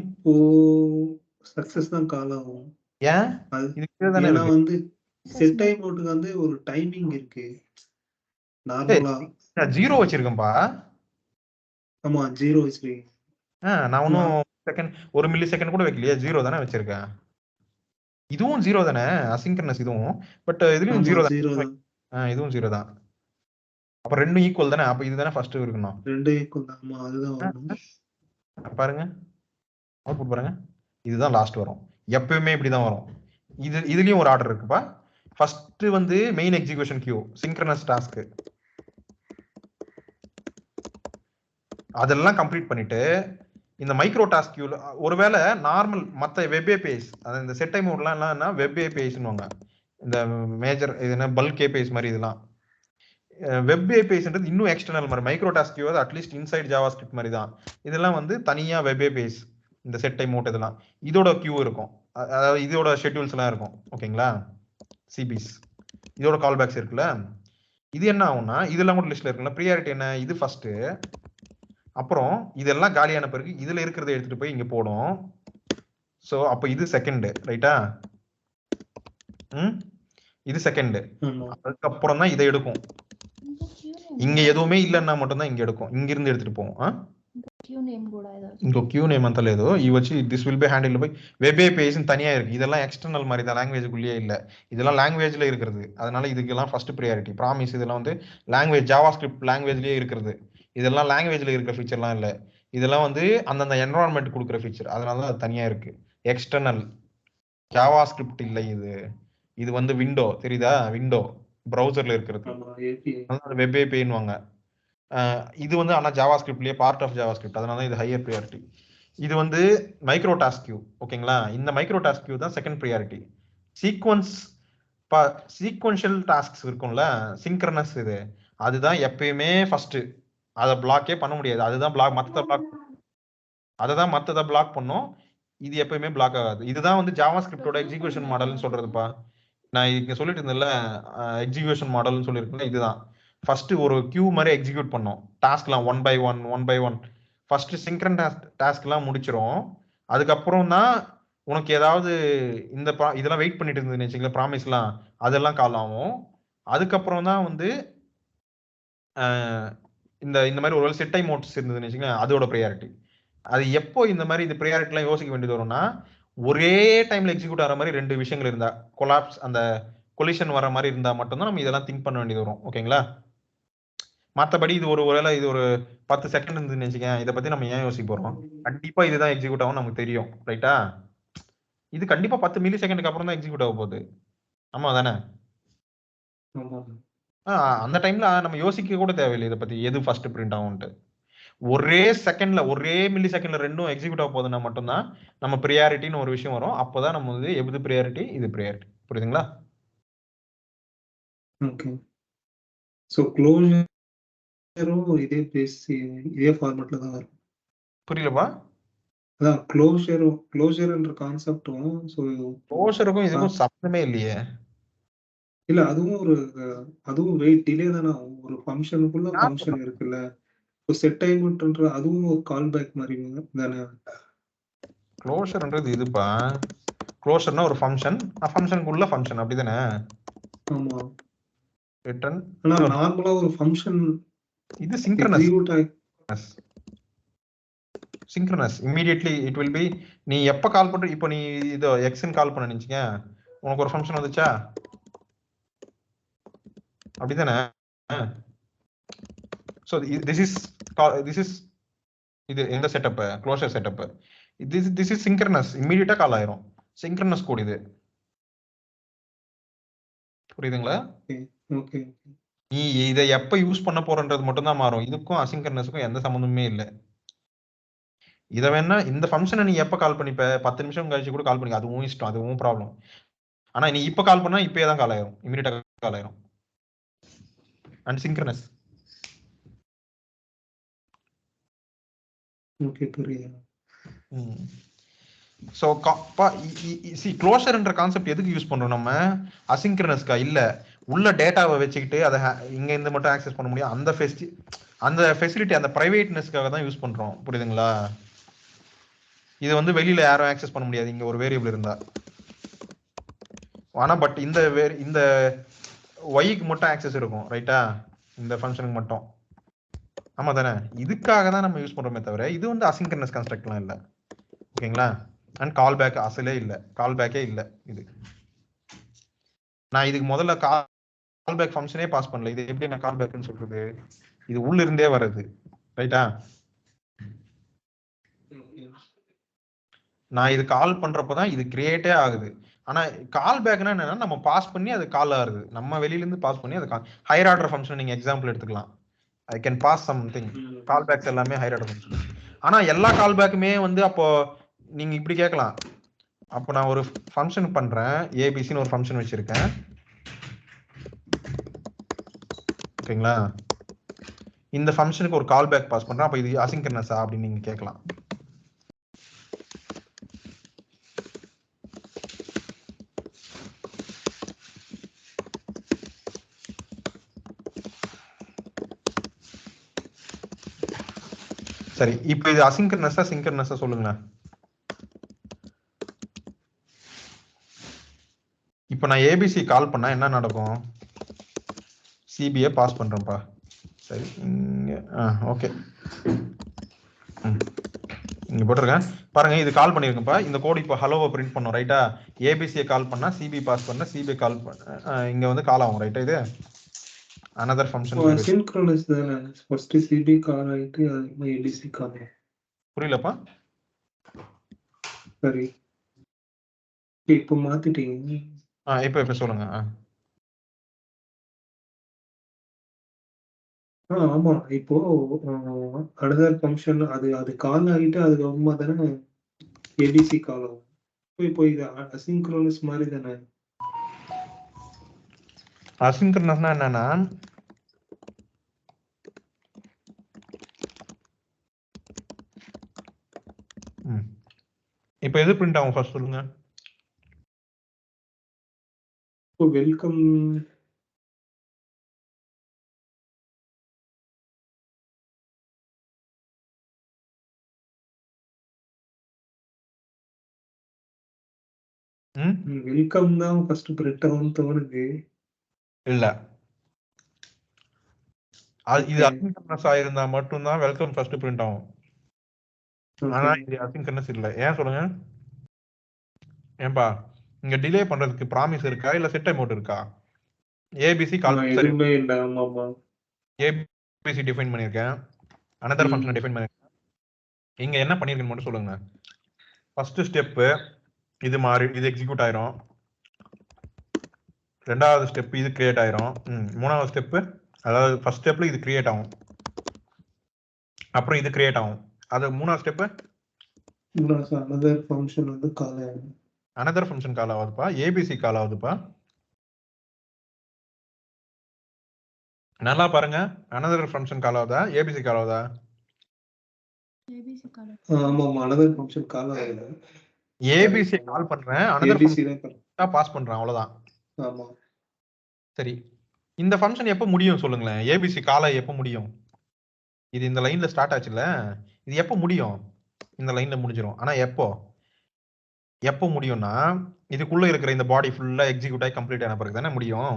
இப்போ சக்சஸ் தான் கால் ஆகும். ஏன்? அது இதுக்கு தானே ஏன்னா இருக்கு. வந்து செட் டைம் அவுட்டுக்கு வந்து ஒரு டைமிங் இருக்கு நார்மலா. 0 வச்சிருக்கேன்பா. ஆமா 0 வச்சிருக்கீங்க. நான் ஒன்னும் செகண்ட் 1 மில்லி செகண்ட் கூட வைக்கலையே, 0 தானே வச்சிருக்கேன். இதுவும் 0 தானே அசிங்க்ரனஸ் இதுவும், பட் இதுலயும் 0 தான். இதுவும் 0 தான். அப்ப ரெண்டும் ஈக்குவல் தானே, அப்ப இதுதானே ஃபர்ஸ்ட் இருக்கணும். ரெண்டும் ஈக்குவல் தான். ஆமா அதுதான் வரணும். பாருங்க அவுட்புட் பாருங்க, இதுதான் லாஸ்ட் வரும். எப்பவுமே இப்படிதான் வரும். இதுலயும் ஒரு ஆர்டர் இருக்குப்பா. ஃபர்ஸ்ட் வந்து main execution queue, synchronous task, அதெல்லாம் கம்ப்ளீட் பண்ணிட்டு இந்த மைக்ரோ டாஸ்க் கியூல ஒருவேளை நார்மல் மற்ற வெப் ஏபிஐஸ், அதாவது இந்த செட் டைம் எல்லாம் வெப் ஏபிஐஸ்னுவாங்க. இந்த மேஜர் இது என்ன பல்க் ஏபிஐஸ் மாதிரி இதெல்லாம் வெப் ஏபிஐஸ்ன்றது இன்னும் எக்ஸ்டர்னல் மாதிரி. Micro task queue at least inside JavaScript மாதிரி தான். இதெல்லாம் வந்து தனியா வெப் ஏபிஐஸ். இந்த செட் டைம் அவுட் இதெல்லாம் இதோட கியூ இருக்கும், அதாவது இதோட ஷெட்யூல்ஸ் எல்லாம் இருக்கும். ஓகேங்களா, சிபிஸ் இதோட கால் பேக்ஸ் இருக்குல்ல. இது என்ன ஆகும்னா, இதெல்லாம் கூட லிஸ்ட்ல இருக்குல்ல, ப்ரியாரிட்டி என்ன, இது ஃபர்ஸ்ட், அப்புறம் இதெல்லாம் காலியான பிறகு இதுல இருக்கிறத எடுத்துட்டு போய் இங்க போடும். சோ அப்ப இது செகண்ட், ரைட்டா? இது செகண்ட். அதுக்கப்புறம் தான் இதை எடுக்கும். இங்க எதுவுமே இல்லைன்னா மட்டும்தான் இங்க எடுக்கும், இங்க இருந்து எடுத்துட்டு போகும். ఇంకో క్యూ నేమ్ అంత లేదు. ఇవి వచ్చి this will be handled by web APIs தனியா இருக்கு. இதெல்லாம் எக்ஸ்டர்னல் மாதிரி தான், லாங்குவேஜுக்குள்ளேயே இல்ல. இதெல்லாம் லாங்குவேஜ்ல இருக்கிறது. அதனால இதுக்கெல்லாம் ஃபர்ஸ்ட் ப்ரியாரிட்டி. ப்ராமிஸ் இதெல்லாம் வந்து லாங்குவேஜ் ஜாவா ஸ்கிரிப்ட் லாங்குவேஜ்லயே இருக்கிறது. இதெல்லாம் லாங்குவேஜ்ல இருக்கிற ஃபீச்சர்லாம் இல்ல. இதெல்லாம் வந்து அந்தந்த என்வரான்மெண்ட் கொடுக்குற ஃபீச்சர். அதனால தான் அது தனியா இருக்கு. எக்ஸ்டர்னல் ஜாவா ஸ்கிரிப்ட் இல்லை இது. இது வந்து விண்டோ, தெரியுதா? விண்டோ ப்ரௌசர்ல இருக்கிறது, வெப் ஏபிஐன்னுவாங்க. இது வந்து ஆனா ஜாவா ஸ்கிரிப்ட்லயே பார்ட் ஆஃப் ஜாவா ஸ்கிரிப்ட். அதனால இது ஹையர் ப்ரியாரிட்டி. இது வந்து மைக்ரோ டாஸ்க் கியூ. ஓகேங்களா, இந்த மைக்ரோ டாஸ்க் கியூ தான் செகண்ட் ப்ரியாரிட்டி. சீக்வென்ஷியல் டாஸ்க்ஸ் இருக்கும்ல, சிங்க்ரனஸ், இது அதுதான் எப்பயுமே ஃபர்ஸ்ட். அதை பிளாக்கே பண்ண முடியாது. அதுதான் பிளாக், மற்ற பிளாக், அதை தான் மற்றதை பிளாக் பண்ணும். இது எப்பயுமே பிளாக் ஆகாது. இதுதான் வந்து ஜாவா ஸ்கிரிப்டோட எக்ஸிகியூஷன் மாடல்னு சொல்றதுப்பா. நான் இங்க சொல்லிட்டு இருந்தேன்ல, எக்ஸிகியூஷன் மாடல்னு சொல்லியிருக்கேன். இதுதான் ஃபர்ஸ்ட் ஒரு கியூ மாதிரி எக்ஸிக்யூட் பண்ணோம். டாஸ்க்லாம் ஒன் பை ஒன். ஃபர்ஸ்ட் சிங்க்ரன் டாஸ்க்லாம் முடிச்சிரும். அதுக்கப்புறம் தான் உனக்கு ஏதாவது இந்த இதெல்லாம் வெயிட் பண்ணிட்டு இருந்ததுன்னு வச்சுக்கல, ப்ராமிஸ்லாம், அதெல்லாம் கால் ஆகும். அதுக்கப்புறம் தான் வந்து இந்த மாதிரி ஒரு செட் டைம் அவுட்ஸ் இருந்ததுன்னு வச்சுக்கோங்க, அதோட ப்ரியாரிட்டி. அது எப்போ இந்த மாதிரி இந்த ப்ரியாரிட்டிலாம் யோசிக்க வேண்டியது வரும்னா, ஒரே டைம்ல எக்ஸிக்யூட் ஆகிற மாதிரி ரெண்டு விஷயங்கள் இருந்தா, கொலாப்ஸ் அந்த கொலிஷன் வர மாதிரி இருந்தா மட்டும்தான் நம்ம இதெல்லாம் திங்க் பண்ண வேண்டியது வரும். ஓகேங்களா, மற்றபடி இது ஒருவேளை இது ஒரு 10 செகண்ட் இருந்துன்னு வச்சுக்கேன், இதை பத்தி நம்ம ஏன் யோசிக்க போறோம்? கண்டிப்பா இதுதான் எக்ஸிக்யூட் ஆகும் நமக்கு தெரியும், ரைட்டா? இது கண்டிப்பா 10 மில்லி செகண்டுக்கு அப்புறம் தான் எக்ஸிக்யூட் ஆக போகுது. ஆமா தானே? அந்த டைம்ல நம்ம யோசிக்க கூட தேவையில்லை இதை பத்தி எது ஃபர்ஸ்ட் பிரிண்ட் ஆகும்ட்டு. ஒரே செகண்ட்ல, ஒரே மில்லி செகண்ட்ல ரெண்டும் எக்ஸிக்யூட் ஆக போகுதுன்னா மட்டும்தான் நம்ம ப்ரியாரிட்டின்னு ஒரு விஷயம் வரும். அப்போதான் நம்ம வந்து எது ப்ரியாரிட்டி, இது ப்ரியாரிட்டி. புரியுதுங்களா? ஓகே. சோ க்ளோஷரும் இதே இதே ஃபார்மட்ல தான் வரும். புரியலப்பா? அதான் க்ளோஷர்ன்ற கான்செப்டும் க்ளோஷருக்கும் இதுக்கும் சம்பந்தமே இல்லையே. இல்ல அதுவும் வெயிட் டிலே தானே ஆகும். ஒரு ஃபங்க்ஷனுக்குள்ள ஃபங்க்ஷன் இருக்குல்ல, இப்போ செட் டைம்ன்ற அதுவும் ஒரு கால் பேக் மாதிரி தானே. க்ளோஷர்ன்றது இதுப்பா, க்ளோஷர்னா ஒரு ஃபங்க்ஷன், ஃபங்க்ஷனுக்குள்ள ஃபங்க்ஷன், அப்படிதானே? ஆமா. ரிட்டர்ன் ஆனா நார்மலா ஒரு ஃபங்க்ஷன் இது synchronous immediately it will be. நீ எப்ப கால் பண்ற, இப்போ நீ இதோ எக்ஸ்ன்னு கால் பண்ண நினைச்சீங்க, உனக்கு ஒரு ஃபங்க்ஷன் வந்துச்சா, அப்படிதானே? சோ திஸ் இஸ் இது எந்த setup, closure setup. This is synchronous, immediately call ஆயிரும். சிங்க்ரனஸ் கோட் இது. புரியுதுங்களா? ஓகே. நீ இதை எப்ப யூஸ் பண்ண போறன்றது மட்டும் தான் மாறும். இதுக்கும் அசிங்க்ரனஸுக்கும் எந்த சம்பந்தமே இல்லை. இதை வேணா இந்த ஃபங்க்ஷனை நீ எப்ப கால் பண்ணிப்ப, 10 நிமிஷம் கழிச்சு கூட கால் பண்ணி, அதுவும் இஷ்டம், அதுவும் ப்ராப்ளம். ஆனா நீ இப்ப கால் பண்ணா இப்பயே தான் கால் ஆயிரும், இமிடியேட்டா கால் ஆயிரும். And synchronous. ஓகே புரியுது. ஸோ க்ளோஷர்ன்ற கான்செப்ட் எதுக்கு யூஸ் பண்றோம் நம்ம? அசிங்க்ரனஸ்க்கா? இல்ல, உள்ள டேட்டாவை வச்சுக்கிட்டு அதை இங்க இருந்து மட்டும் ஆக்சஸ் பண்ண முடியும் அந்த ஃபெசிலிட்டி, அந்த பிரைவேட்னஸ்க்காக தான் யூஸ் பண்றோம். புரியுதுங்களா? இது வந்து வெளியில யாரும் ஆக்சஸ் பண்ண முடியாது இங்க ஒரு வேரியபிள் இருந்தா. ஆனா பட் இந்த ஒய்க்கு மட்டும் ஆக்சஸ் இருக்கும், ரைட்டா? இந்த ஃபங்க்ஷனுக்கு மட்டும். ஆமா தானே? இதுக்காக தான் நம்ம யூஸ் பண்றோமே தவிர இது வந்து அசிங்க்ரனஸ் கன்ஸ்ட்ரக்ட்லாம் இல்லை. ஓகேங்களா? அண்ட் கால் பேக் அசலே இல்லை, கால் பேக்கே இல்லை. இது நான் இதுக்கு முதல்ல கால் பேக் ஃபங்க்ஷனே பாஸ் பண்ணல. இது எப்படி நான் கால் பேக்னு சொல்றது? இது உள்ள இருந்தே வருது, ரைட்டா? நான் இது கால் பண்றப்பதான் இது கிரியேட்டே ஆகுது. ஆனா கால் பேக்னா என்னன்னா நம்ம பாஸ் பண்ணி அது கால் ஆகுது. நம்ம வெளியில இருந்து பாஸ் பண்ணி அது ஹையர் ஆர்டர் ஃபங்க்ஷன் நீங்க எக்ஸாம்பிள் எடுத்துக்கலாம். I can pass something. Callbacks எல்லாமே ஹையர் ஆர்டர் ஃபங்க்ஷன். ஆனா எல்லா கால் பேக்குமே வந்து அப்போ நீங்க இப்படி கேட்கலாம். அப்போ நான் ஒரு ஃபங்க்ஷன் பண்றேன், ஏபிசின்னு ஒரு ஃபங்க்ஷன் வச்சிருக்கேன், ஓகேங்களா? இந்த ஃபங்க்ஷனுக்கு ஒரு கால் பேக் பாஸ் பண்றேன், அப்போ இது அசிங்க்ரனஸா அப்படின்னு நீங்க கேட்கலாம். சரி, இப்போ இது அசிங்க்ரனஸா சிங்க்ரனஸா சொல்லுங்க. இப்போ நான் ஏபிசி கால் பண்ணா என்ன நடக்கும்? சிபியை பாஸ் பண்றேன்ப்பா. சரி, இங்க ஓகே, இங்க போட்டிருக்கேன் பாருங்க. இது கால் பண்ணிருக்கேன்ப்பா. இந்த கோட் இப்போ ஹலோவை பிரிண்ட் பண்ணும், ரைட்டா? ஏபிசியை கால் பண்ணா சிபி பாஸ் பண்ண, சிபி கால் பண்ண இங்க வந்து கால் ஆகும், ரைட்டா? இது another function. சிங்க்ரோனஸ் தான? ஃபர்ஸ்ட் சிபி கால் ஆயிட்டு அதுக்கு ஏபிசி கால். புரியலப்பா? சரி, இப்போ மாத்திட்டீங்க. இப்போ சொல்லுங்க. ஆமா, இப்போ அனதர் ஃபங்க்ஷன் அது கால் ஆகிட்டு அதுக்கப்புறமா தானே ஏபிசி கால் ஆகும். இப்போ இது அசிங்க்ரோனஸ் மாதிரி தானே? அசிங்க்ரனஸ்னா என்னன்னா, இப்போ எது பிரிண்ட் ஆகும் ஃபர்ஸ்ட் சொல்லுங்க. இப்போ வெல்கம் வெல்கம் தான் ஃபர்ஸ்ட் பிரிண்ட் ஆகும் தோணுது. இல்ல, இது அசிங்க்ரனஸ் ஆயிருந்தா மட்டும் தான் வெல்கம் ஃபர்ஸ்ட் பிரிண்ட் ஆகும். ஆனா இது அசிங்க்ரனஸ் இல்ல. ஏன் சொல்லுங்க? ஏன்பா, இங்க டிலே பண்றதுக்கு ப்ராமிஸ் இருக்கா இல்ல செட் டைம் அவுட் இருக்கா? ஏபிசி கால் எதுவுமே இல்ல. ஆமாமா, ஏபிசி டிஃபைன் பண்ணிருக்கேன், அனதர் ஃபங்க்ஷனை டிஃபைன் பண்ணிருக்கேன். இங்க என்ன பண்ணிருக்கேன்னு மட்டும் சொல்லுங்க. ஃபர்ஸ்ட் ஸ்டெப் இது மாதிரி இது எக்ஸிக்யூட் ஆயிரும். ரெண்டாவது ஸ்டெப் இது கிரியேட் ஆயிரும். மூணாவது ஸ்டெப், அதாவது ஃபர்ஸ்ட் ஸ்டெப்ல இது கிரியேட் ஆகும், அப்புறம் இது கிரியேட் ஆகும். அது மூணாவது ஸ்டெப் அனதர் ஃபங்க்ஷன் வந்து கால் ஆகும். அனதர் ஃபங்க்ஷன் கால் ஆகுதுப்பா, ஏபிசி கால் ஆகுதுப்பா. நல்லா பாருங்க, அனதர் ஃபங்க்ஷன் கால் ஆகுதா ஏபிசி கால் ஆகுதா? ஆமாமா, அனதர் ஃபங்க்ஷன் கால் ஆகுது. ஏபிசி கால் பண்றேன், அனதர் ஃபங்க்ஷன் பாஸ் பண்றேன், அவ்வளவுதான். ஆமா. சரி, இந்த ஃபங்க்ஷன் எப்ப முடியும் சொல்லுங்களேன்? ஏபிசி காலை எப்ப முடியும்? இது இந்த லைன்ல ஸ்டார்ட் ஆச்சுல்ல, இது எப்ப முடியும்? இந்த லைன்ல முடிஞ்சிரும். ஆனா எப்போ முடியும்னா இதுக்குள்ள இருக்கிற இந்த பாடி ஃபுல்லா எக்ஸிக்யூட் ஆகி கம்ப்ளீட் ஆன பிறகு தானே முடியும்.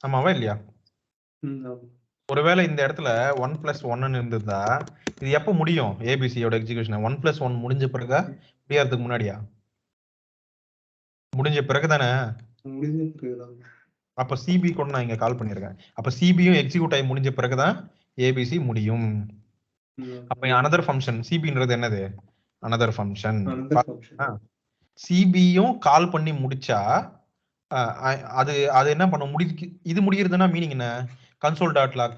ஆமாவா இல்லையா? ஒருவேளை இந்த இடத்துல 1+1 இருந்திருந்தா இது எப்ப முடியும்? ஏபிசியோட எக்ஸிகியூஷன் 1+1 முடிஞ்ச பிறகு முடியறதுக்கு முன்னாடியா? முடிஞ்ச பிறகு தானே. அப்ப சிபி கூட நான் இங்க கால் பண்ணிருக்கேன். அப்ப சிபியும் எக்ஸிக்யூட் ஆகி முடிஞ்ச பிறகுதான் ஏபிசி முடியும். அப்ப அனதர் ஃபங்க்ஷன் சிபின்றது என்னது? Another function. சிபியும் கால் பண்ணி முடிச்சா அது என்ன பண்ண இது முடிக்கிறதுனா மீனிங் என்ன? கன்சோல் டாட் லாக்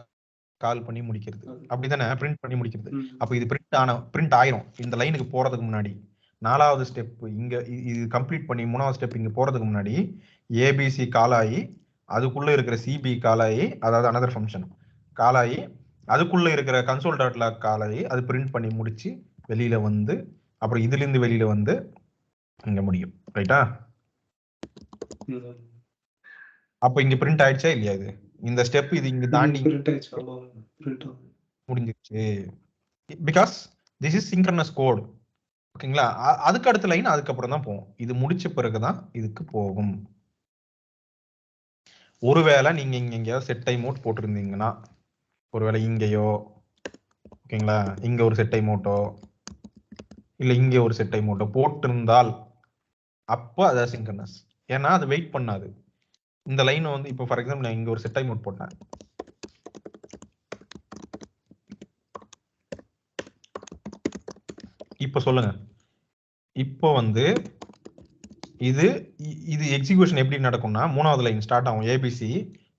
கால் பண்ணி முடிக்கிறது, அப்படிதானே? பிரிண்ட் பண்ணி முடிக்கிறது. அப்ப இது பிரிண்ட் ஆயிரும் இந்த லைனுக்கு போறதுக்கு முன்னாடி. நாலாவது ஸ்டெப் இங்க இது கம்ப்ளீட் பண்ணி மூணாவது ஸ்டெப் இங்க போறதுக்கு முன்னாடி ஏபிசி கால் ஆகி அதுக்குள்ள இருக்கிற சிபி கால் ஆகி, அதாவது அனதர் ஃபங்க்ஷன் கால் ஆகி அதுக்குள்ள இருக்கிற கன்சோல் டாட் லாக் கால் ஆகி அது பிரிண்ட் பண்ணி முடிச்சு வெளியில வந்து அப்புறம் இதுல இருந்து வெளியில வந்து இங்க முடியும். ரைட்டா? அப்ப இங்க பிரிண்ட் ஆயிடுச்சா இல்லையா? இது இந்த ஸ்டெப் இது இங்க தாண்டி முடிஞ்சிருச்சு. Because this is synchronous code. ஓகேங்களா? அதுக்கு அடுத்த லைன் அதுக்கப்புறம் தான் போகும். இது முடிச்ச பிறகுதான் இதுக்கு போகும். ஒருவேளை நீங்க இங்க எங்கேயாவது செட் டைம் அவுட் போட்டிருந்தீங்கன்னா, ஒருவேளை இங்கேயோ, ஓகேங்களா, இங்க ஒரு செட் டைம் அவுட்டோ இல்ல இங்க ஒரு செட் டைம் அவுட்டோ போட்டிருந்தால் அப்போ அது அசிங்கனஸ். ஏன்னா அது வெயிட் பண்ணாது. இந்த லைன் வந்து இப்போ ஃபார் எக்ஸாம்பிள் நான் இங்க ஒரு செட் டைம் அவுட் போட்டேன். இப்போ சொல்லுங்க, இப்போ வந்து இது இது எக்ஸிகியூஷன் எப்படி நடக்கும்னா, மூணாவது லைன் ஸ்டார்ட் ஆகும், ஏபிசி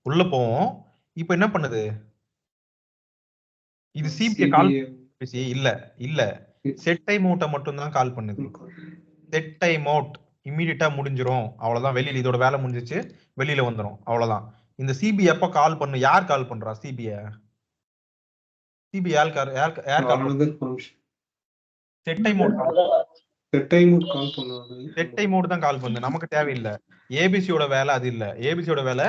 உள்ள போவோம். இப்போ என்ன பண்ணுது? இது சிபிஐ கால் இல்ல இல்ல செட் டைம் அவுட்டை மட்டும் தான் கால் பண்ணுது. செட் டைம் அவுட் இமீடியட்டா முடிஞ்சிரும், அவ்வளவுதான். வெளியில இதோட வேலை முடிஞ்சிச்சு, வெளியில வந்துரும், அவ்வளவுதான். இந்த சிபி எப்ப கால் பண்ணு? யார் கால் பண்றா சிபிஐ? சிபி யார் call set time out set time out தான் கால் பண்ணுது. நமக்கு தேவையில்லை. ஏபிசியோட வேலை அது இல்ல. ஏபிசியோட வேலை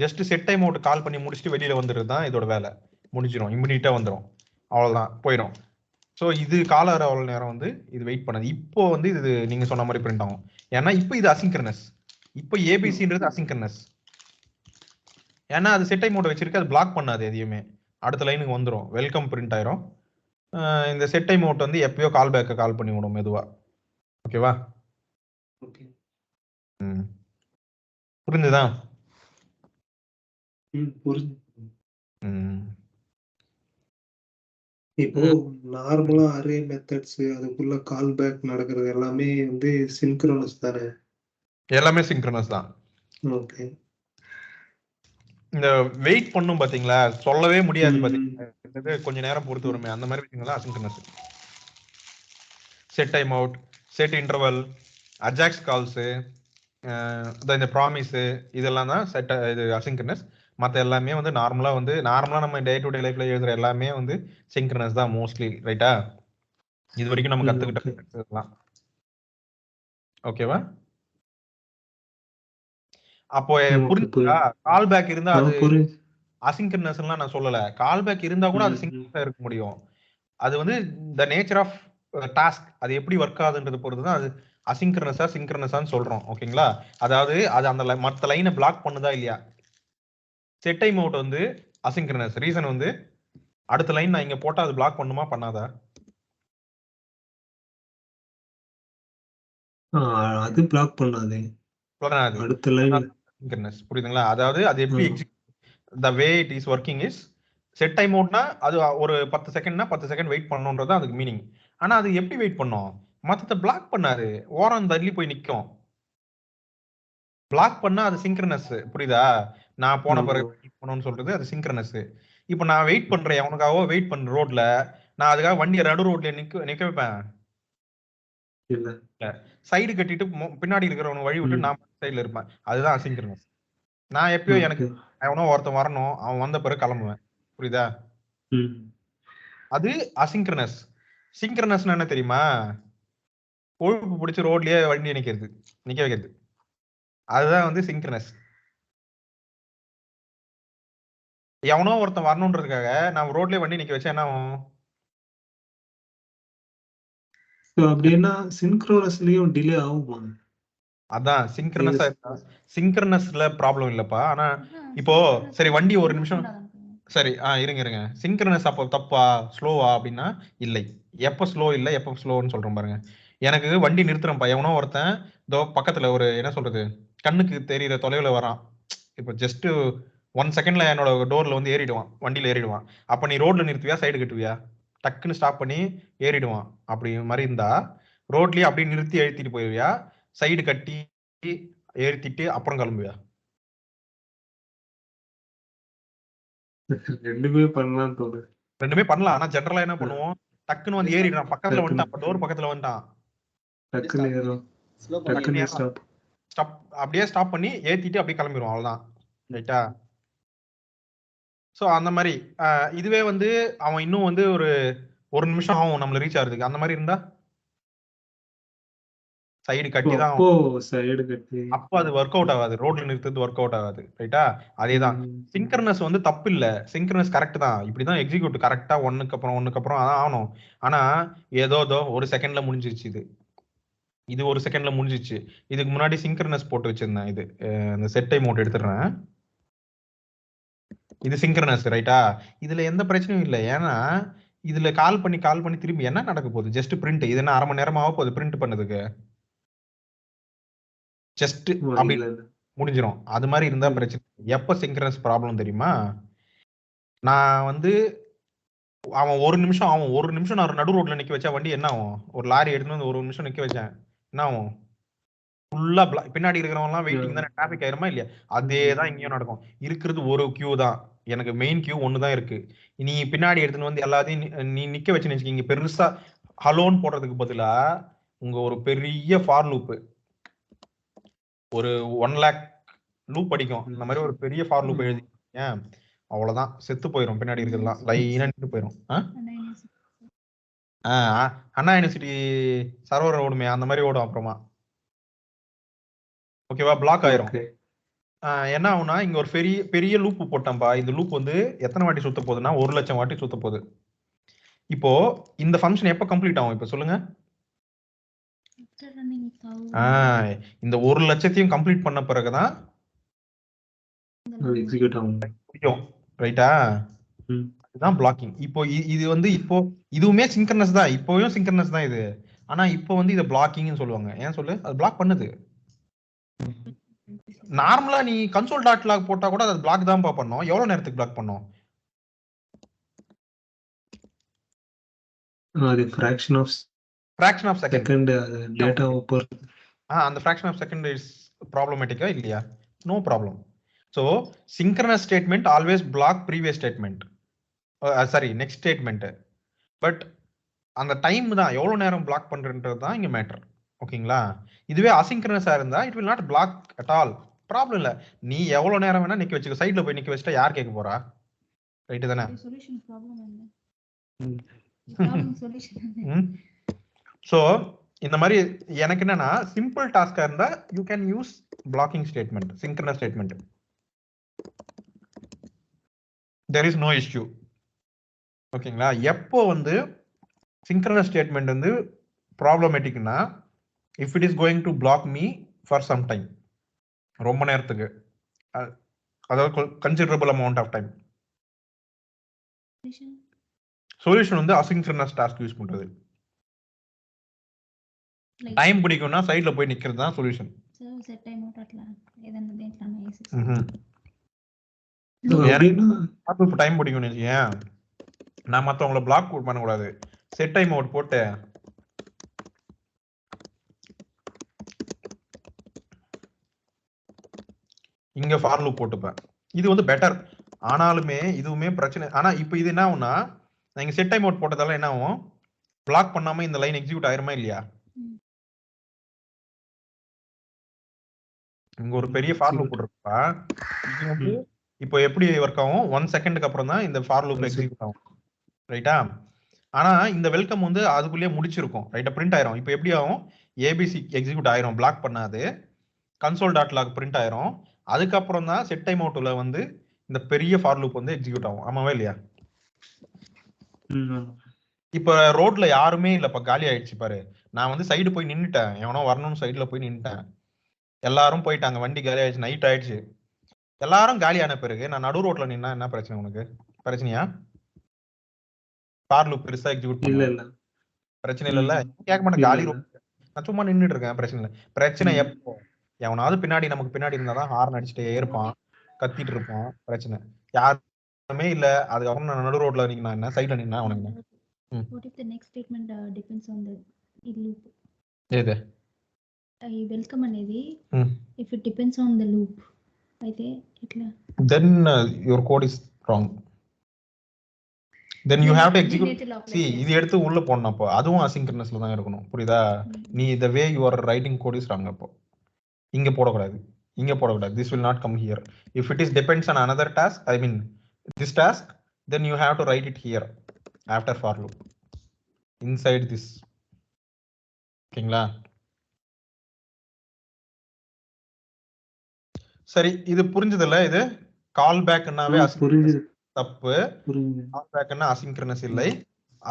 ஜஸ்ட் செட் டைம் அவுட் கால் பண்ணி முடிச்சுட்டு வெளியில வந்துடுறது தான் இதோட வேலை. முடிஞ்சிடும், இமிடியட்டா வந்துடும், அவ்வளவுதான், போயிடும். ஸோ இது கால அவ்வளவு நேரம் வந்து இது வெயிட் பண்ணது. இப்போ வந்து இது நீங்க சொன்ன மாதிரி பிரிண்ட் ஆகும். ஏன்னா இப்போ இது அசிங்கர்னஸ். இப்போ ஏபிசின்றது அசிங்கர்னஸ். ஏன்னா அது செட் டைம் அவுட் வச்சிருக்கு, அது பிளாக் பண்ணாது எதையுமே. அடுத்த லைனுக்கு வந்துடும், வெல்கம் பிரிண்ட் ஆயிரும். இந்த செட் டைம் அவுட் வந்து எப்பயோ கால் பேக்கை கால் பண்ணி விடும் மெதுவா. ஓகேவா? புரிஞ்சுதா? இப்போ நார்மலா அரே மெத்தட்ஸ் அதுக்குள்ள கால் பேக் நடக்கிறது எல்லாமே வந்து சின்க்ரோனஸ் தானே? எல்லாமே சின்க்ரோனஸ் தான். ஓகே. இந்த வெயிட் பண்ணும் பாத்தீங்களா, சொல்லவே முடியாது பாத்தீங்களா, கொஞ்ச நேரம் பொறுத்து வருமே, அந்த மாதிரி விஷயங்கள் asynchronous. Set time out, set interval, Ajax calls, இந்த ப்ராமிஸ், இதெல்லாம் தான் செட் இது அசின்க்ரோனஸ். மற்ற எல்லாமே வந்து நார்மலா நம்ம டே டு டே லைஃப்ல எழுதுற எல்லாமே வந்து சின்க்ரோனஸ் தான் மோஸ்ட்லி. ரைட்டா? இது வரைக்கும் நம்ம கத்துக்கிட்டலாம். ஓகேவா? அப்போ புரிஞ்சுதா? கால் பேக் இருந்தா அது அசின்க்ரோனஸ் எல்லாம் நான் சொல்லல. கால் பேக் இருந்தா கூட அது சின்க்ரோனஸா இருக்க முடியும். அது வந்து த நேச்சர் ஆஃப் டாஸ்க், அது எப்படி ஒர்க் ஆகுதுன்றது பொறுத்து தான் அது அசின்க்ரோனஸா சின்க்ரோனஸான்னு சொல்றோம். ஓகேங்களா? அதாவது அது அந்த மற்ற லைனை பிளாக் பண்ணுதா இல்லையா? செட் டைம் அவுட் வந்து அசின்க்ரோனஸ். ரீசன் வந்து அடுத்த லைன் நான் இங்க போட்டா அது பிளாக் பண்ணுமா பண்ணாதா? அது பிளாக் பண்ணாது. அடுத்த லைன் சின்க்ரோனஸ். புரியுதுங்களா? அதாவது அது எப்படி the way it is working is set time அவுட்னா அது ஒரு 10 செகண்ட்னா 10 செகண்ட் வெயிட் பண்ணணும்ன்றது அதுக்கு மீனிங். ஆனா அது எப்படி வெயிட் பண்ணும்? மத்தத பிளாக் பண்ணாரு, ஓரம் தள்ளி போய் நிக்கும். பிளாக் பண்ணா அது சின்க்ரோனஸ். புரியுதா? நான் போன பிறகு வெயிட் பண்ணணும்னு சொல்றது அது சின்க்ரோனஸ். இப்போ நான் வெயிட் பண்றேன், அவனுக்காக வெயிட் பண்ற ரோட்ல, நான் அதுக்காக வண்டியை நடு ரோட்ல நிக்க வைப்பேன் இல்ல. சைடு கட்டிட்டு பின்னாடி இருக்கிறவனுக்கு வழி விட்டு நான் சைடுல இருப்பேன். அதுதான் அசின்க்ரோனஸ். நான் எப்பயோ எனக்கு அவனோ ஒருத்தன் வரணும், அவன் வந்த பிறகு கிளம்புவேன். புரியுதா? அது அசின்க்ரோனஸ். சின்க்ரோனஸ் என்ன தெரியுமா? கொழுப்பு பிடிச்சி ரோட்லயே வண்டி நிக்க வைக்கிறது. அதுதான் வந்து சின்க்ரோனஸ். எவனோ ஒருத்தன் வரணுன்றதுக்காக நான் ரோட்லயே வண்டி நிக்க வச்சா என்ன ஆகும்? அப்படின்னா சின்க்ரோனஸ்லயும் டிலே ஆகுமா? அதான் சின்க்ரோனஸா இருக்கா? சின்க்ரோனஸ்ல ப்ராப்ளம் இல்லப்பா. ஆனா இப்போ சரி வண்டி ஒரு நிமிஷம் சரி இருங்க. சின்க்ரோனஸ் அப்போ தப்பா ஸ்லோவா அப்படின்னா இல்லை. எப்ப ஸ்லோ இல்ல எப்ப ஸ்லோன்னு சொல்றேன் பாருங்க. எனக்கு வண்டி நிறுத்துறேன்ப்பா, எவனோ ஒருத்தன் இதோ பக்கத்துல ஒரு என்ன சொல்றது கண்ணுக்கு தெரியற தொலைவுல வரான். இப்போ ஜஸ்ட் 1 செகண்ட்ல என்னோட டோர்ல வந்து ஏறிடுவான், வண்டியில ஏறிடுவான். அப்ப நீ ரோட்ல நிறுத்துவியா சைடு கட்டுவியா? டக்குன்னு ஸ்டாப் பண்ணி ஏறிடுவான். அப்படி மாதிரி இருந்தா ரோட்லயே அப்படியே நிறுத்தி எழுத்திட்டு போயிருவியா, சைடு கட்டி ஏறித்திட்டு அப்புறம் கிளம்புவியா? ரெண்டுமே பண்ணலாம் தோணுது. ரெண்டுமே பண்ணலாம். ஆனா ஜெனரலா என்ன பண்ணுவோம், டக்குன்னு வந்து ஏறிடுறான், பக்கத்துல வந்துட்டான், டோர் பக்கத்துல வந்துட்டான், ஸ்டாப் அப்படியே ஸ்டாப் பண்ணி ஏத்திட்டு அப்படியே கிளம்பிடுவோம். அவ்வளவுதான். ரைட்டா? ஸோ அந்த மாதிரி இதுவே வந்து அவன் இன்னும் வந்து ஒரு நிமிஷம் ஆகும் நம்மள ரீச் ஆகிறதுக்கு. அந்த மாதிரி இருந்தா சைடு கட்டி தான் அப்போ சைடு கட்டி அப்போ அது ஒர்க் அவுட் ஆகாது. ரோட்ல நிறுத்துறது ஒர்க் அவுட் ஆகாது. ரைட்டா? அதேதான். சிங்க்ரனஸ் வந்து தப்பு இல்ல, சிங்க்ரனஸ் கரெக்ட் தான். இப்படிதான் எக்ஸிக்யூட் கரெக்டா ஒன்னுக்கு அப்புறம் அதான் ஆகணும். ஆனா ஏதோ ஒரு செகண்ட்ல முடிஞ்சிருச்சு. இது ஒரு செகண்ட்ல முடிஞ்சிச்சு. இதுக்கு முன்னாடி சிங்க்ரனஸ் போட்டு வச்சிருந்தேன். இது இந்த செட் டைம் அவுட் எடுத்துடுறேன். இது சிங்க்ரனஸ் ரைட்டா? இதுல எந்த பிரச்சனையும் இல்லை. ஏன்னா இதுல கால் பண்ணி திரும்பி என்ன நடக்க போகுது? Just print. இது என்ன 1/2 மணி நேரமா ஆக போகுது பிரிண்ட் பண்ணதுக்கு? ஜஸ்ட் அப்படி முடிஞ்சிடும். அது மாதிரி இருந்தா பிரச்சனை. எப்ப சிங்க்ரனஸ் ப்ராப்ளம் தெரியுமா? நான் வந்து அவன் ஒரு நிமிஷம் நான் நடு ரோட்ல நிக்க வச்சா வண்டி என்ன ஆகும்? ஒரு லாரி எடுத்துட்டு வந்து 1 நிமிஷம் நிக்க வச்சேன், என்ன ஆகும்? ஃபுல்லா பின்னாடி இருக்கிறவங்க எல்லாம் வெயிட்டிங் தானே, டிராபிக் ஆயிருமா இல்லையா? அதே தான் இங்கேயும் நடக்கும். இருக்கிறது ஒரு கியூ தான். எனக்கு மெயின் கியூ ஒன்று தான் இருக்கு. நீ பின்னாடி எடுத்துன்னு வந்து எல்லாத்தையும் நீ நிக்க வச்சுன்னு வச்சுக்கீங்க. பெருசா ஹலோன்னு போடுறதுக்கு பதிலா உங்க ஒரு பெரிய ஃபார் லூப், ஒரு 1 lakh லூப் அடிக்கும். இந்த மாதிரி ஒரு பெரிய ஃபார் லூப் எழுதி அவ்வளவுதான், செத்து போயிடும். பின்னாடி இருக்கிறதுலாம் லைனா நின்று போயிடும். அண்ணா யூனிவர்சிட்டி சர்வர் ஓடுமே அந்த மாதிரி ஓடும். அப்புறமா ஓகேவா, பிளாக் ஆயிரும். என்ன ஆகும்னா இங்க ஒரு பெரிய பெரிய லூப் போட்டேன்பா. இந்த லூப் வந்து எத்தனை வாட்டி சுத்த போகுதுன்னா 1,00,000 வாட்டி சுத்த போகுது. இப்போ இந்த ஃபங்க்ஷன் எப்ப கம்ப்ளீட் ஆகும் இப்ப சொல்லுங்க? இந்த 1,00,000 கம்ப்ளீட் பண்ண பிறகுதான் எக்ஸிக்யூட் ஆகும். ரைட்டா? இதுதான் பிளாக்கிங். இப்போ இது வந்து இப்போ இதுவுமே சிங்க்ரனஸ் தான். இப்போயும் சிங்க்ரனஸ் தான் இது. ஆனா இப்போ வந்து இதை பிளாக்கிங்னு சொல்லுவாங்க. ஏன் சொல்லு? அது பிளாக் பண்ணுது. நார்மலா நீ கன்சோல் டாட் லாக் போட்டா கூட அது பிளாக் தான் பண்ணும். எவ்வளவு நேரத்துக்கு பிளாக் பண்ணும்? அது fraction of second டேட்டாவை பொறுத்து. அந்த fraction of second இஸ் ப்ராப்ளமேட்டிக்கா இல்லையா? No problem. So synchronous statement always block previous statement, sorry next statement. But அந்த டைம் தான் எவ்வளவு நேரம் பிளாக் பண்றன்றது தான் இங்க மேட்டர். ஓகேங்களா? இதுவே அசிங்க்ரனஸா இருந்தா it will not block at all. Problem இல்ல. நீ எவ்வளவு நேரம் வேணா நிக்க வச்சுக்க. சைடுல போய் நிக்க வச்சுட்டா யார் கேட்க போறா? ரைட்டு தானே? சோ இந்த மாதிரி எனக்கு என்னன்னா சிம்பிள் டாஸ்கா இருந்தா you can use blocking statement, synchronous statement. there is no issue. ஓகேங்களா? எப்போ வந்து சிங்க்ரனஸ் ஸ்டேட்மெண்ட் வந்து ப்ராப்ளமேட்டிக்னா if it is going to block me for some time, ரொம்ப நேரத்துக்கு, அதாவது considerable amount of time. Solution வந்து அசிங்க்ரனஸ் டாஸ்க் யூஸ் பண்றது. Time பிடிக்கும்னா சைடுல போய் நிக்கிறது தான் சொல்யூஷன். டைம் பிடிக்கும்னு ஏன் நான் மத்தவங்கள பிளாக் பண்ணக்கூடாது. செட் டைம் அவுட் போட்டு இங்க ஃபார் லூப் போட்டுப்பேன். இது வந்து பெட்டர். ஆனாலுமே இதுவுமே பிரச்சனை. ஆனா இப்போ இது என்ன ஆகும்னா நீங்க செட் டைம் அவுட் போட்டதால என்ன ஆகும்? பிளாக் பண்ணாம இந்த லைன் எக்ஸிக்யூட் ஆயிருமா இல்லையா? இங்க ஒரு பெரிய ஃபார் லூப் போட்டுருப்பா. இது வந்து இப்போ எப்படி ஒர்க் ஆகும்? 1 செகண்டுக்கு அப்புறம் தான் இந்த ஃபார் லூப் எக்ஸிக்யூட் ஆகும். ரைட்டா? ஆனா இந்த வெல்கம் வந்து அதுக்குள்ளேயே முடிச்சிருக்கும். ரைட்டா? பிரிண்ட் ஆயிரும். இப்போ எப்படி ஆகும்? ஏபிசி எக்ஸிக்யூட் ஆயிரும், பிளாக் பண்ணாது. கன்சோல் டாட் லாக் பிரிண்ட் ஆயிரும். அதுக்கப்புறம் தான் செட் டைம் அவுட்ல வந்து இந்த பெரிய ஃபார் லூப் வந்து எக்ஸிக்யூட் ஆகும். ஆமாவா இல்லையா? இப்ப ரோட்ல யாருமே இல்லப்பா, காலி ஆயிடுச்சு பாரு. நான் வந்து சைடு போய் நின்னுட்டேன், எவனோ வரணும்னு சைடுல போய் நின்னுட்டேன். எல்லாரும் போயிட்டாங்க, வண்டி காலி ஆயிடுச்சு, நைட் ஆயிடுச்சு. எல்லாரும் காலியான பிறகு நான் நடு ரோட்ல நின்னா என்ன பிரச்சனை உனக்கு? பிரச்சனையா? ஃபார் லூப் பெருசா எக்ஸிக்யூட் இல்ல இல்ல பிரச்சனை இல்ல. கேட்க மாட்டேன், காலி ரோட் நான் சும்மா நின்னுட்டு இருக்கேன், பிரச்சனை இல்லை. பிரச்சனை எப்போ எவனாவது பின்னாடி நமக்கு பின்னாடி இருந்தாதான் ஹார்ன் அடிச்சுட்டே இருப்பான், கத்திட்டு இருப்பான். பிரச்சனை யாருமே இல்ல. அதுக்கப்புறம் நான் நடு ரோட்ல நின்னா என்ன, சைடுல நின்னா உனக்கு What if the next statement depends on the loop? ఏదే వెల్కమ్ అనేది if it depends on the loop అయితే ఎట్లా? then your code is wrong. then you have to execute. see இது எடுத்து உள்ள போடணும். அப்போ அதுவும் asynchronousல தான் இருக்கணும். புரியுதா? நீ the way you are writing code is wrong. அப்போ இங்க போடக்கூடாது, இங்க போடக்கூடாது. this will not come here. if it is depends on another task, I mean this task, then you have to write it here after for loop inside this. ஓகேங்களா? சரி, இது புரிஞ்சதுல? இது கால் பேக்னாவே தப்பு, கால் பேக்னா அசிங்க்ரனஸ் இல்லை.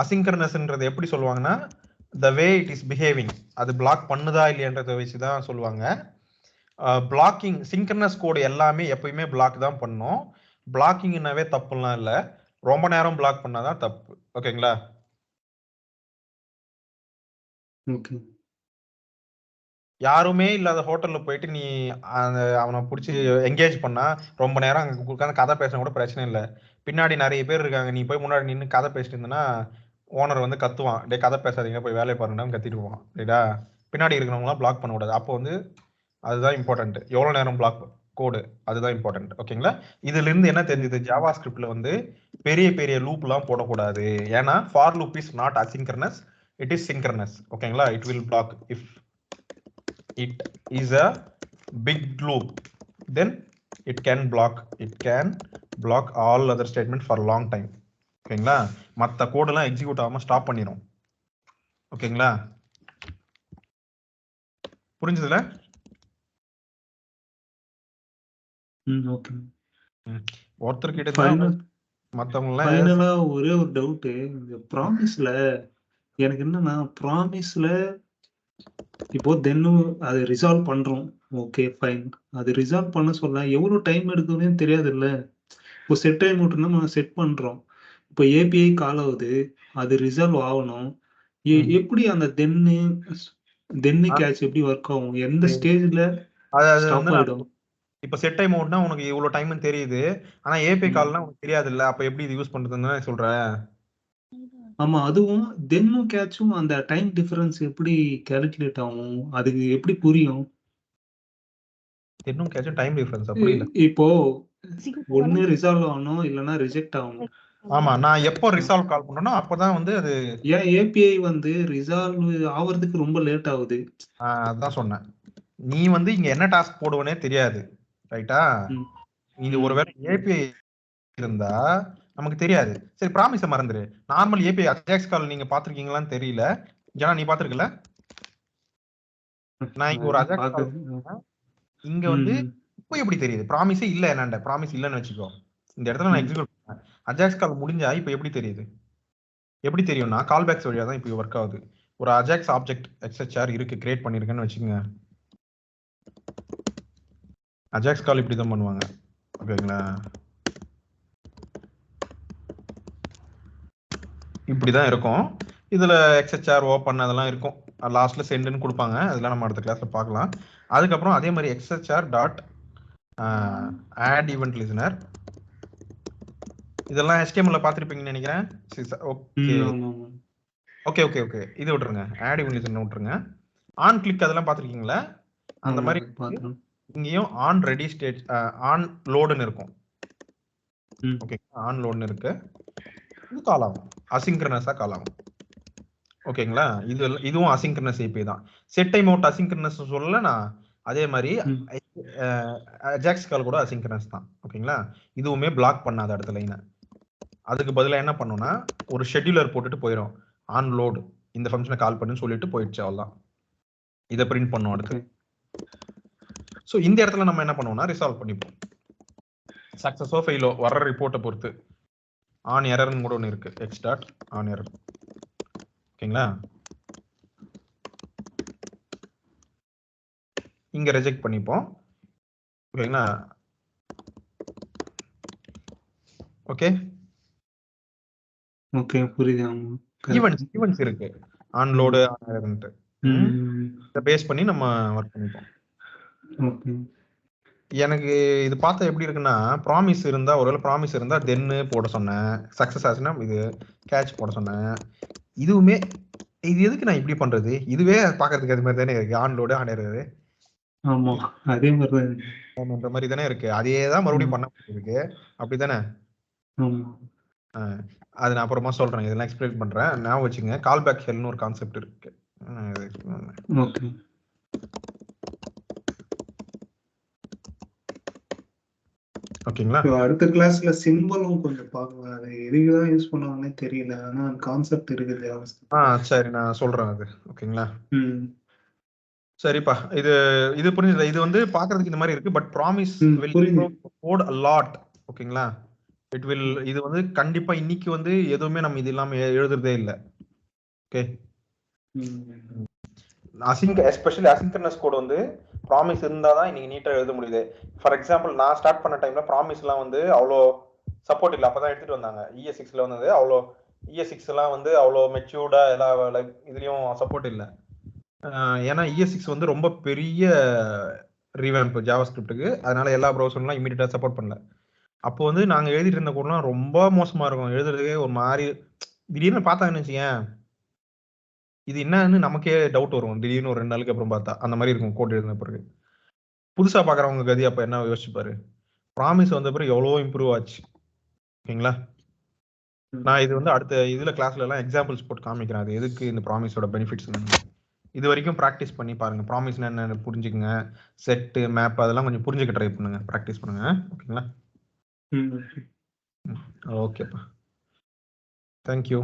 அசிங்க்ரனஸ்ன்றது எப்படி சொல்லுவாங்கன்னா the way it is behaving, அது black பண்ணுதா இல்லையன்றதை வச்சுதான் சொல்லுவாங்க. பிளாக்கிங் சிங்க்ரனஸ் கோடு எல்லாமே எப்பயுமே பிளாக் தான் பண்ணும். பிளாக்கிங்னாவே தப்புலாம் இல்லை, ரொம்ப நேரம் பிளாக் பண்ணாதான் தப்பு. ஓகேங்களா? யாருமே இல்லாத ஹோட்டல்ல போயிட்டு நீ அவனை பிடிச்சி என்கேஜ் பண்ணா ரொம்ப நேரம் அங்க உட்காந்து கதை பேசினா கூட பிரச்சனை இல்லை. பின்னாடி நிறைய பேர் இருக்காங்க, நீ போய் முன்னாடி நின்று கதை பேசிட்டு இருந்தனா ஓனர் வந்து கத்துவான், டே கதை பேசாதீங்க போய் வேலையை பாருங்கன்னு கத்திட்டு போவான். ரைட்டா? பின்னாடி இருக்கிறவங்களாம் பிளாக் பண்ணக்கூடாது. அப்போ வந்து அதுதான் இம்பார்ட்டன்ட், எவ்வளவு நேரம் பிளாக் கோடு, அதுதான் இம்பார்ட்டன்ட். ஓகேங்களா? இதுல இருந்து என்ன தெரிஞ்சது, ஜாவா ஸ்கிரிப்ட்ல வந்து பெரிய பெரிய லூப் எல்லாம் போடக்கூடாது. ஏன்னா for loop is not asynchronous, it is synchronous. ஓகேங்களா? It will block if it is a big loop, then it can block all other statement for long time. ஓகேங்களா? மத்த கோட் எல்லாம் எக்ஸிக்யூட் ஆகாம ஸ்டாப் பண்ணிரும். ஓகேங்களா? புரிஞ்சதுல? Okay. ஒருத்தர் கிட்ட மத்தவங்க ஃபைனலா ஒரே ஒரு டவுட், இந்த ப்ராமிஸ்ல எனக்கு என்னன்னா, ப்ராமிஸ்ல இப்போ தென்னும் அது ரிசால்வ் பண்றோம், ஓகே ஃபைன். அது ரிசால்வ் பண்ண சொல்ல எவ்வளவு டைம் எடுக்குதுன்னு தெரியாது இல்ல. இப்போ செட் டைம் மட்டும் நம்ம செட் பண்றோம், இப்போ ஏபிஐ கால் ஆகுது, அது ரிசால்வ் ஆகணும். எப்படி அந்த தென்னு கேட்ச் எப்படி ஒர்க் ஆகும், எந்த ஸ்டேஜ்ல ஸ்டாப் ஆயிடும்? இப்ப செட் டைம் அவுட்னா உனக்கு இவ்வளவு டைம்னு தெரியுது, ஆனா ஏபிஐ கால்னா உனக்கு தெரியாது இல்ல. அப்ப எப்படி இது யூஸ் பண்றதுன்னு சொல்றேன். ஆமா, அதுவும் தென்னும் கேட்சும் அந்த டைம் டிஃபரன்ஸ் எப்படி கால்குலேட் ஆகும், அதுக்கு எப்படி புரியும்? தென்னும் கேட்சும் டைம் டிஃபரன்ஸ் அப்படி இல்ல. இப்போ ஒன்னு ரிசால்வ் ஆகணும் இல்லனா ரிஜெக்ட் ஆகணும். ஆமா, நான் எப்போ ரிசால்வ் கால் பண்ணனோ அப்பதான் வந்து அது. ஏன் ஏபிஐ வந்து ரிசால்வ் ஆவறதுக்கு ரொம்ப லேட் ஆகுது? அதான் சொன்னேன், நீ வந்து இங்க என்ன டாஸ்க் போடுவனே தெரியாது. ரைட்டா? இது ஒருவேளை ஏபிஐ இருந்தா நமக்கு தெரியாது. சரி, ப்ராமிஸ மறந்துரு. நார்மல் ஏபிஐ அஜாக்ஸ் கால் நீங்க பாத்துருக்கீங்களான்னு தெரியல. ஜனா நீ பாத்துருக்கல? நான் இங்க ஒரு அஜாக்ஸ் கால் இங்க வந்து இப்போ எப்படி தெரியுது ப்ராமிஸே இல்ல? என்னண்ட ப்ராமிஸ் இல்லன்னு வெச்சுக்கோ, இந்த இடத்துல நான் எக்ஸிக்யூட் பண்ணேன், அஜாக்ஸ் கால் முடிஞ்சா இப்போ எப்படி தெரியுது? எப்படி தெரியும்னா கால் பேக்ஸ் வழியா தான் இப்போ ஒர்க் ஆகுது. ஒரு அஜாக்ஸ் ஆப்ஜெக்ட் XHR இருக்கு, கிரியேட் பண்ணிருக்கேன்னு வச்சுக்கோங்க. அஜாக்ஸ் கால் இப்படி தான் பண்ணுவாங்க. ஓகேங்களா? இப்படிதான் இருக்கும். இதுல XHR ஓப்பன் அதெல்லாம் இருக்கும், லாஸ்ட்ல சென்ட்னு கொடுப்பாங்க. அதெல்லாம் நம்ம அடுத்த கிளாஸ்ல பார்க்கலாம். அதுக்கப்புறம் அதே மாதிரி XHR dot add event listener, இதெல்லாம் HTML பார்த்திருப்பீங்கன்னு நினைக்கிறேன். ஓகே ஓகே ஓகே ஓகே இது விட்டுருங்க, ஆட் ஈவென்ட் லிசனர் விட்டுருங்க. ஆன் கிளிக் அதெல்லாம் பார்த்திருக்கீங்களா? அந்த மாதிரி இங்கேயும் ஆன் ரெடி ஸ்டேட் ஆன் லோடுன்னு இருக்கும். ஓகே, ஆன் லோடுன்னு இருக்கு. இது கால் ஆகும், அசிங்க்ரனஸா கால் ஆகும். ஓகேங்களா? இதுவும் அசிங்க்ரனஸ் ஏபிஐ தான். செட் டைம் அவுட் அசிங்க்ரனஸ் சொல்லலனா அதே மாதிரி அஜாக்ஸ் கால் கூட அசிங்க்ரனஸ் தான். ஓகேங்களா? இதுவுமே பிளாக் பண்ணாத அடுத்த லைனை. அதுக்கு பதிலா என்ன பண்ணும்னா ஒரு ஷெட்யூலர் போட்டுட்டு போயிடும், ஆன் லோடு இந்த ஃபங்க்ஷனை கால் பண்ணுன்னு சொல்லிட்டு போயிடுச்சு, அவ்வளவுதான். இதை பிரிண்ட் பண்ணுவோம் அடுத்து. ஸோ இந்த இடத்துல நம்ம என்ன பண்ணுவோம்னா ரிசால்வ் பண்ணிப்போம். சக்சஸோ ஃபெயிலோ வர்ற ரிப்போர்ட்டை பொறுத்து ஆன் எரர்னு கூட ஒன்று இருக்கு, எக்ஸ் டாட் ஆன் எரர். ஓகேங்களா? இங்க ரிஜெக்ட் பண்ணிப்போம். ஓகேங்களா? ஓகே ஓகே, புரியுது. ஈவென்ட்ஸ் இருக்கு, ஆன் லோடு ஆன் எரர்ன்ட்டு. இத பேஸ் பண்ணி நம்ம வர்க் பண்ணிப்போம். ஓகே. எனக்கு இது பார்த்தா எப்படி இருக்குன்னா, ப்ராமிஸ் இருந்தா ஒருவேளை ப்ராமிஸ் இருந்தா தென்னு போட சொன்னேன், சக்சஸ் ஆச்சுன்னா இது கேட்ச் போட சொன்னேன். இதுவுமே இது எதுக்கு நான் இப்படி பண்றது? இதுவே பாக்குறதுக்கு அது மாதிரி தானே இருக்கு, ஆன் லோடு ஆன் எரர். ஆமா, அதே மாதிரி அந்த மாதிரி தானே இருக்கு. அதே தான் மறுபடியும் பண்ண இருக்கு, அப்படிதானே? அது நான் அப்புறமா சொல்றேன், இதெல்லாம் எக்ஸ்பிளைன் பண்றேன். நான் வச்சுங்க கால் பேக் ஹெல்னு ஒரு கான்செப்ட் இருக்கு. ஓகே. ஓகேங்களா? அடுத்த கிளாஸ்ல சிம்பிளும் கொஞ்சம் பார்க்கலாம். அது எதுக்குதான் யூஸ் பண்ணுவாங்கன்னே தெரியல. ஆனா கான்செப்ட் இருக்குது சரி, நான் சொல்றேன் அது. ஓகேங்களா? ம். சரிப்பா. இது புரிஞ்சது. இது வந்து பாக்குறதுக்கு இந்த மாதிரி இருக்கு. பட் ப்ராமிஸ் வில் புரியுது. Code a lot. ஓகேங்களா? இது வந்து கண்டிப்பா இன்னைக்கு வந்து எதுவுமே நம்ம இது இல்லாம எழுதுறதே இல்ல. ஓகே. எஸ்பெஷலி அசின்க்ரனஸ் கோட் வந்து ப்ராமிஸ் இருந்தாதான் இன்னைக்கு நீட்டா எழுத முடியுது. ஃபார் எக்ஸாம்பிள் நான் ஸ்டார்ட் பண்ண டைம்ல ப்ராமிஸ் எல்லாம் வந்து அவ்வளோ சப்போர்ட் இல்லை. அப்பதான் எடுத்துட்டு வந்தாங்க. ES6ல வந்தது. அவ்வளோ ES6 எல்லாம் வந்து அவ்வளோ மெச்சூர்டா எல்லா இதுலயும் சப்போர்ட் இல்லை. ஏன்னா ES6 வந்து ரொம்ப பெரிய ரீவேம்ப் ஜாவாஸ்கிரிப்டுக்கு. அதனால எல்லா ப்ரௌசர்லாம் இமீடியட்டா சப்போர்ட் பண்ணல. அப்போ வந்து நாங்க எழுதிட்டு இருந்த கோட்லாம் ரொம்ப மோசமா இருக்கும். எழுதுறதுக்கே ஒரு மாதிரி திடீர்னு பார்த்தாங்கன்னு வச்சுக்கேன், இது என்னன்னு நமக்கே டவுட் வரும். திடீர்னு ஒரு 2 நாளுக்கு அப்புறம் பார்த்தா அந்த மாதிரி இருக்கும் கோட் எழுதின பிறகு. புதுசா பாக்குறவங்க கதி அப்ப என்ன யோசிச்சுப்பாரு. ப்ராமிஸ் வந்த பிறகு எவ்வளவோ இம்ப்ரூவ் ஆச்சு. ஓகேங்களா? நான் இது வந்து அடுத்த இதுல கிளாஸ்ல எல்லாம் எக்ஸாம்பிள்ஸ் போட்டு காமிக்கிறேன். அது எதுக்கு இந்த ப்ராமிஸோட பெனிஃபிட்ஸ் இது வரைக்கும் ப்ராக்டிஸ் பண்ணி பாருங்க. ப்ராமிஸ்னா என்ன புரிஞ்சுக்குங்க. செட்டு மேப் அதெல்லாம் கொஞ்சம் புரிஞ்சுக்க ட்ரை பண்ணுங்க. ப்ராக்டிஸ் பண்ணுங்க. ஓகேங்களா? ஓகேப்பா. தேங்க்யூ.